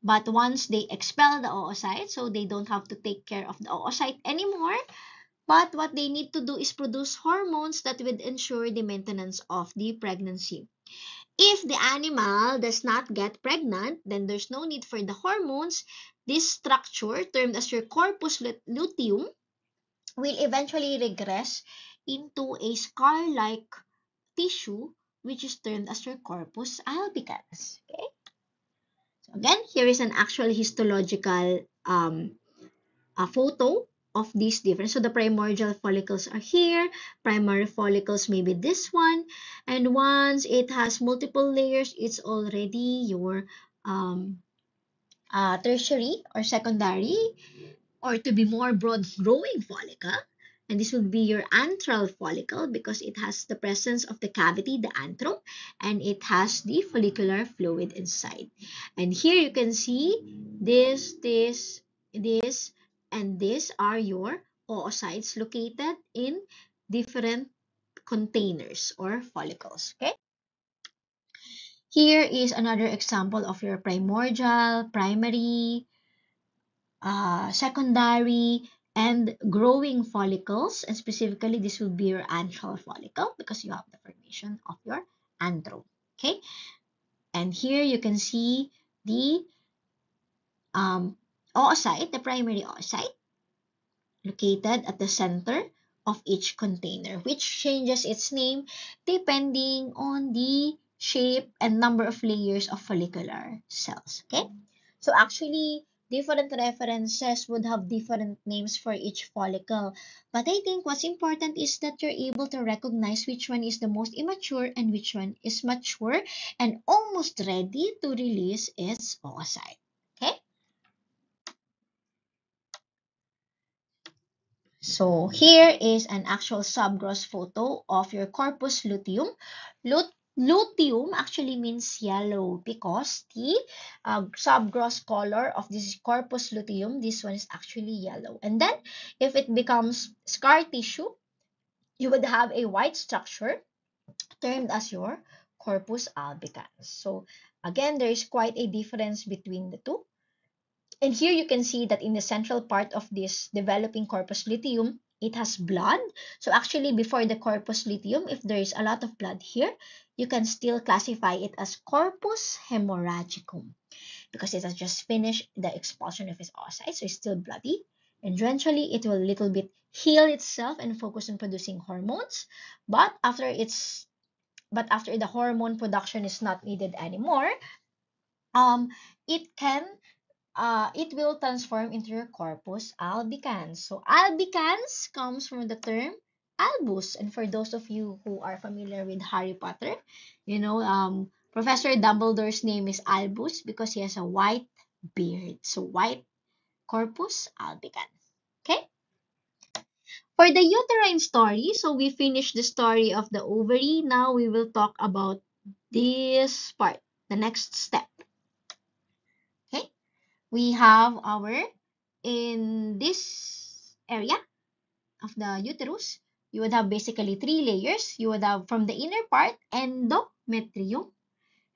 But once they expel the oocyte, so they don't have to take care of the oocyte anymore, but what they need to do is produce hormones that would ensure the maintenance of the pregnancy. If the animal does not get pregnant, then there's no need for the hormones. This structure, termed as your corpus luteum, will eventually regress into a scar-like tissue, which is termed as your corpus albicans. Okay? So again, here is an actual histological a photo of these different. So the primordial follicles are here. Primary follicles may be this one. And once it has multiple layers, it's already your tertiary or secondary, or to be more broad, growing follicle. And this will be your antral follicle because it has the presence of the cavity, the antrum, and it has the follicular fluid inside. And here you can see this, and this are your oocytes located in different containers or follicles. Okay. Here is another example of your primordial, primary, secondary, and growing follicles. And specifically, this will be your antral follicle because you have the formation of your antrum. Okay. And here you can see the oocyte, the primary oocyte, located at the center of each container, which changes its name depending on the shape and number of layers of follicular cells. Okay, so actually, different references would have different names for each follicle, but I think what's important is that you're able to recognize which one is the most immature and which one is mature and almost ready to release its oocyte. Okay. So here is an actual subgross photo of your corpus luteum. Luteum actually means yellow because the subgross color of this corpus luteum, this one is actually yellow. And then if it becomes scar tissue, you would have a white structure termed as your corpus albicans. So again, there is quite a difference between the two. And here you can see that in the central part of this developing corpus luteum, it has blood. So actually, before the corpus luteum, if there is a lot of blood here, you can still classify it as corpus hemorrhagicum because it has just finished the expulsion of its oocytes, so it's still bloody. And eventually, it will a little bit heal itself and focus on producing hormones. But after the hormone production is not needed anymore, um, it can it will transform into your corpus albicans. So albicans comes from the term albus. And for those of you who are familiar with Harry Potter, Professor Dumbledore's name is Albus because he has a white beard. So white corpus albicans. Okay? For the uterine story, so we finished the story of the ovary. Now we will talk about this part, the next step. Okay? We have in this area of the uterus, you would have basically three layers. You would have from the inner part, endometrium,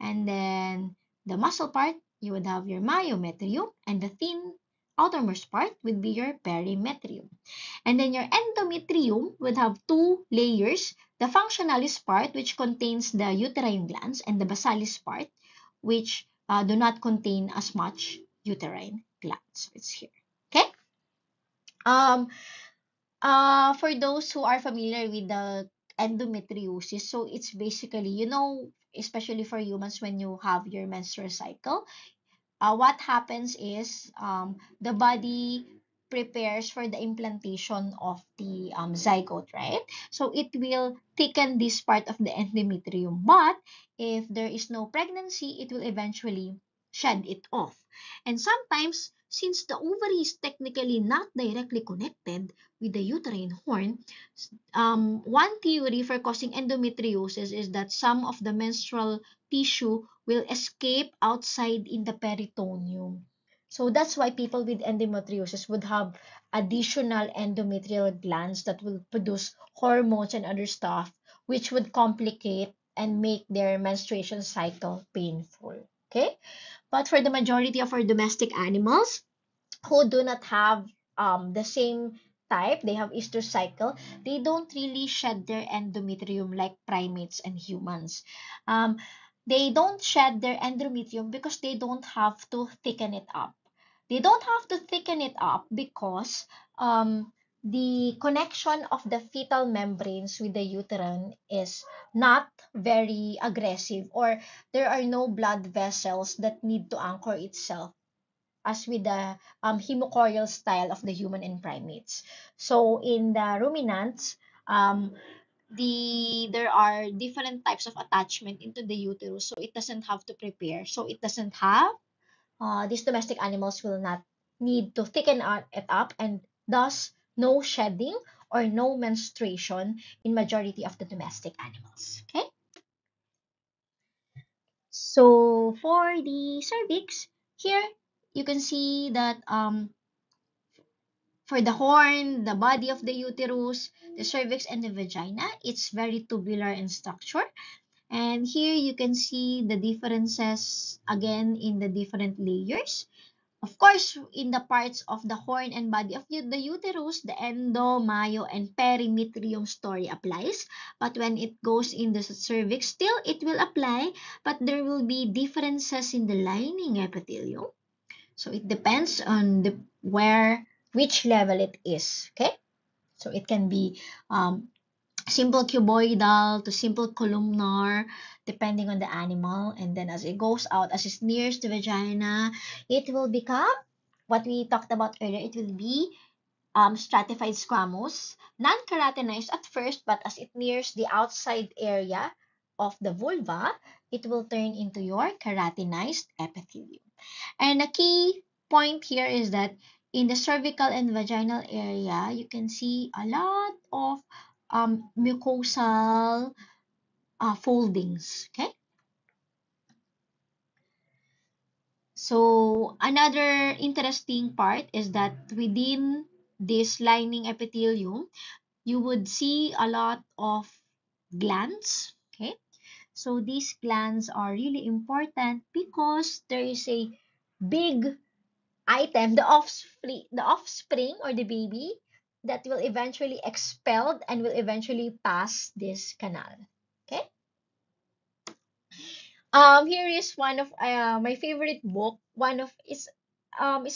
and then the muscle part, you would have your myometrium, and the thin outermost part would be your perimetrium. And then your endometrium would have two layers, the functionalis part, which contains the uterine glands, and the basalis part, which do not contain as much uterine glands. It's here. Okay? Um, for those who are familiar with the endometriosis, so it's basically, especially for humans when you have your menstrual cycle, what happens is the body prepares for the implantation of the zygote, right? So it will thicken this part of the endometrium. But if there is no pregnancy, it will eventually shed it off. And sometimes, since the ovary is technically not directly connected with the uterine horn, one theory for causing endometriosis is that some of the menstrual tissue will escape outside in the peritoneum. So that's why people with endometriosis would have additional endometrial glands that will produce hormones and other stuff, which would complicate and make their menstruation cycle painful. Okay? But for the majority of our domestic animals, who do not have the same type, they have Easter cycle, they don't really shed their endometrium like primates and humans. Um, they don't shed their endometrium because they don't have to thicken it up. They don't have to thicken it up because the connection of the fetal membranes with the uterine is not very aggressive, or there are no blood vessels that need to anchor itself as with the hemochorial style of the human and primates. So in the ruminants, there are different types of attachment into the uterus, so it doesn't have to prepare. So it doesn't have these domestic animals will not need to thicken it up, and thus no shedding or no menstruation in majority of the domestic animals. Okay. So for the cervix, here you can see that for the horn, the body of the uterus, the cervix, and the vagina, it's very tubular in structure. And here you can see the differences again in the different layers. Of course, in the parts of the horn and body of the uterus, the endo, myo, and perimetrium story applies. But when it goes in the cervix, still it will apply, but there will be differences in the lining epithelium. So it depends on which level it is. Okay? So it can be simple cuboidal to simple columnar, depending on the animal. And then as it goes out, as it nears the vagina, it will become what we talked about earlier. It will be stratified squamous, non-keratinized at first, but as it nears the outside area of the vulva, it will turn into your keratinized epithelium. And a key point here is that in the cervical and vaginal area, you can see a lot of mucosal foldings. Okay. So another interesting part is that within this lining epithelium, you would see a lot of glands. Okay. So these glands are really important because there is a big item, the offspring or the baby that will eventually expelled and will eventually pass this canal. Okay. Here is one of my favorite book. One of it's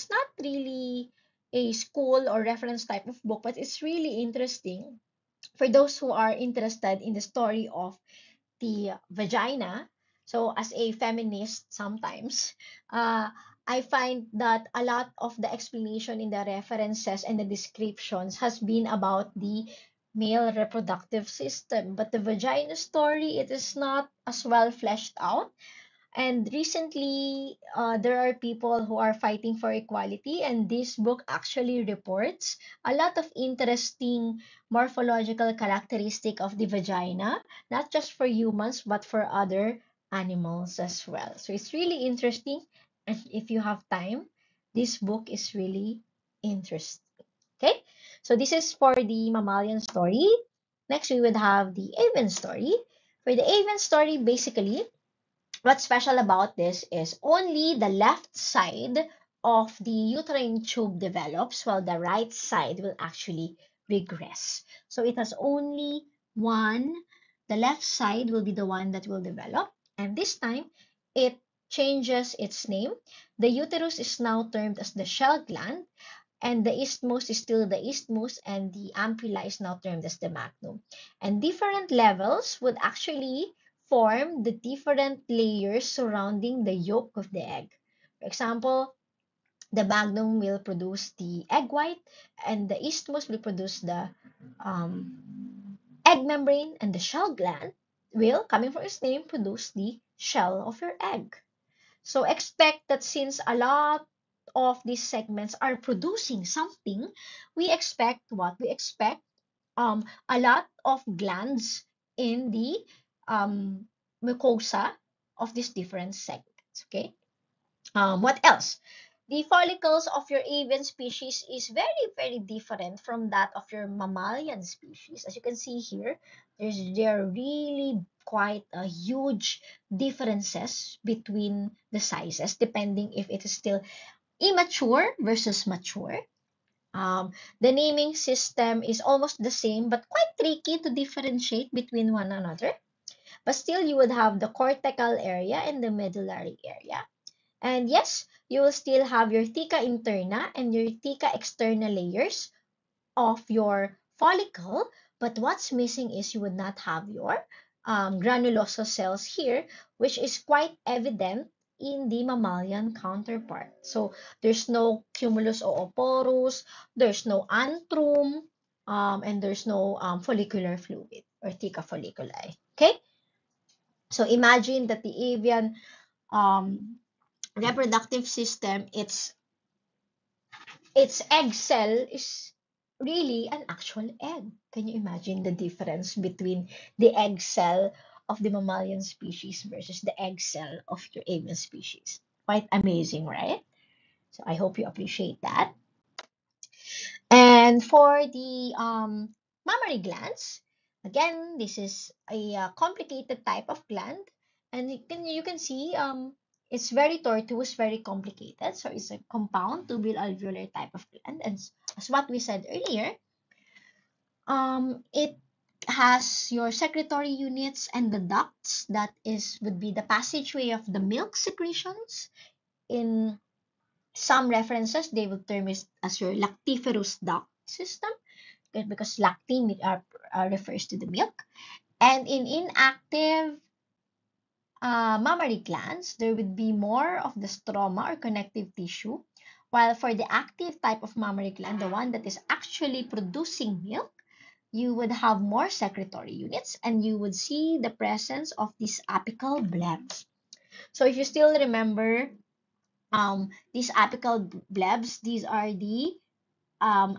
not really a school or reference type of book, but it's really interesting for those who are interested in the story of the vagina. So as a feminist, sometimes I find that a lot of the explanation in the references and the descriptions has been about the male reproductive system, but the vagina story, it is not as well fleshed out. And recently, there are people who are fighting for equality, and this book actually reports a lot of interesting morphological characteristic of the vagina, not just for humans, but for other animals as well. So it's really interesting, and if you have time, this book is really interesting. Okay, so this is for the mammalian story. Next, we would have the avian story. For the avian story, basically, what's special about this is only the left side of the uterine tube develops while the right side will actually regress. So it has only one, the left side will be the one that will develop, and this time it changes its name. The uterus is now termed as the shell gland, and the eastmost is still the eastmost, and the ampulla is now termed as the magnum. And different levels would actually form the different layers surrounding the yolk of the egg. For example, the magnum will produce the egg white, and the eastmost will produce the egg membrane, and the shell gland will, coming from its name, produce the shell of your egg. So expect that since a lot of these segments are producing something, we expect what? We expect a lot of glands in the mucosa of these different segments. Okay. What else? The follicles of your avian species is very, very different from that of your mammalian species. As you can see here, there are really quite a huge differences between the sizes, depending if it is still immature versus mature. The naming system is almost the same, but quite tricky to differentiate between one another. But still, you would have the cortical area and the medullary area. And yes, you will still have your theca interna and your theca externa layers of your follicle, but what's missing is you would not have your granulosa cells here, which is quite evident in the mammalian counterpart. So there's no cumulus ooporus, there's no antrum, and there's no follicular fluid or theca folliculi. Okay, so imagine that the avian um, reproductive system, its egg cell is really an actual egg. Can you imagine the difference between the egg cell of the mammalian species versus the egg cell of your avian species? Quite amazing, right? So I hope you appreciate that. And for the mammary glands, again, this is a complicated type of gland, and you can see it's very tortuous, very complicated. So it's a compound tubule alveolar type of gland, and as what we said earlier, it has your secretory units and the ducts that is would be the passageway of the milk secretions. In some references, they will term it as your lactiferous duct system because lactin refers to the milk. And in inactive mammary glands, there would be more of the stroma or connective tissue, while for the active type of mammary gland, the one that is actually producing milk, you would have more secretory units and you would see the presence of these apical blebs. So if you still remember these apical blebs, these are the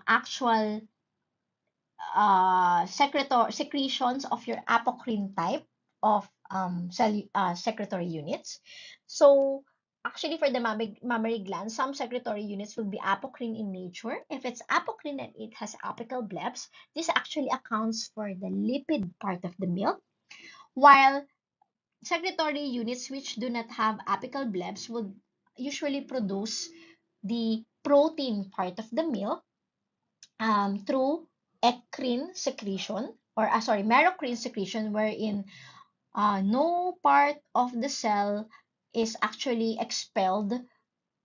actual secretions of your apocrine type of secretory units. So actually for the mammary gland, some secretory units will be apocrine in nature. If it's apocrine and it has apical blebs, this actually accounts for the lipid part of the milk, while secretory units which do not have apical blebs would usually produce the protein part of the milk through eccrine secretion, or merocrine secretion, wherein no part of the cell is actually expelled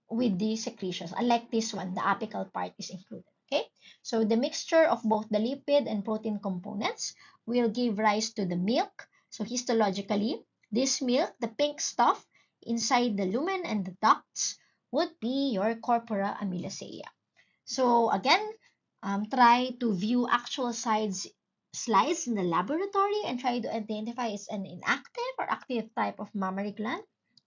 with the secretions. Unlike this one, the apical part is included. Okay, so the mixture of both the lipid and protein components will give rise to the milk. So histologically, This milk, the pink stuff inside the lumen and the ducts, would be your corpora amylacea. So again, try to view actual slides in the laboratory and try to identify is an inactive or active type of mammary gland,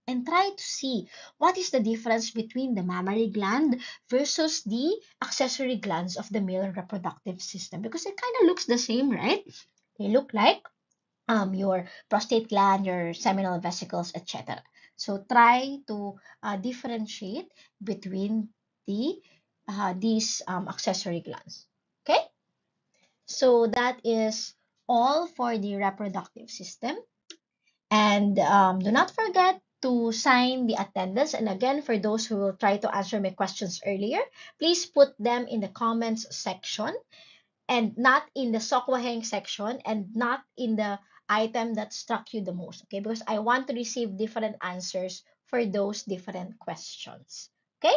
and try to see what is the difference between the mammary gland versus the accessory glands of the male reproductive system, because it kind of looks the same, right? They look like your prostate gland, your seminal vesicles, etc. So try to differentiate between these accessory glands. Okay, so that is all for the reproductive system. And do not forget to sign the attendance. And again, for those who will try to answer my questions earlier, please put them in the comments section and not in the Sokwaheng section and not in the item that struck you the most, okay? Because I want to receive different answers for those different questions, okay?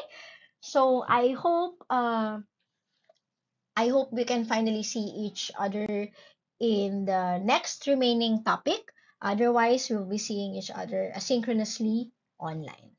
So I hope we can finally see each other in the next remaining topic. Otherwise, we'll be seeing each other asynchronously online.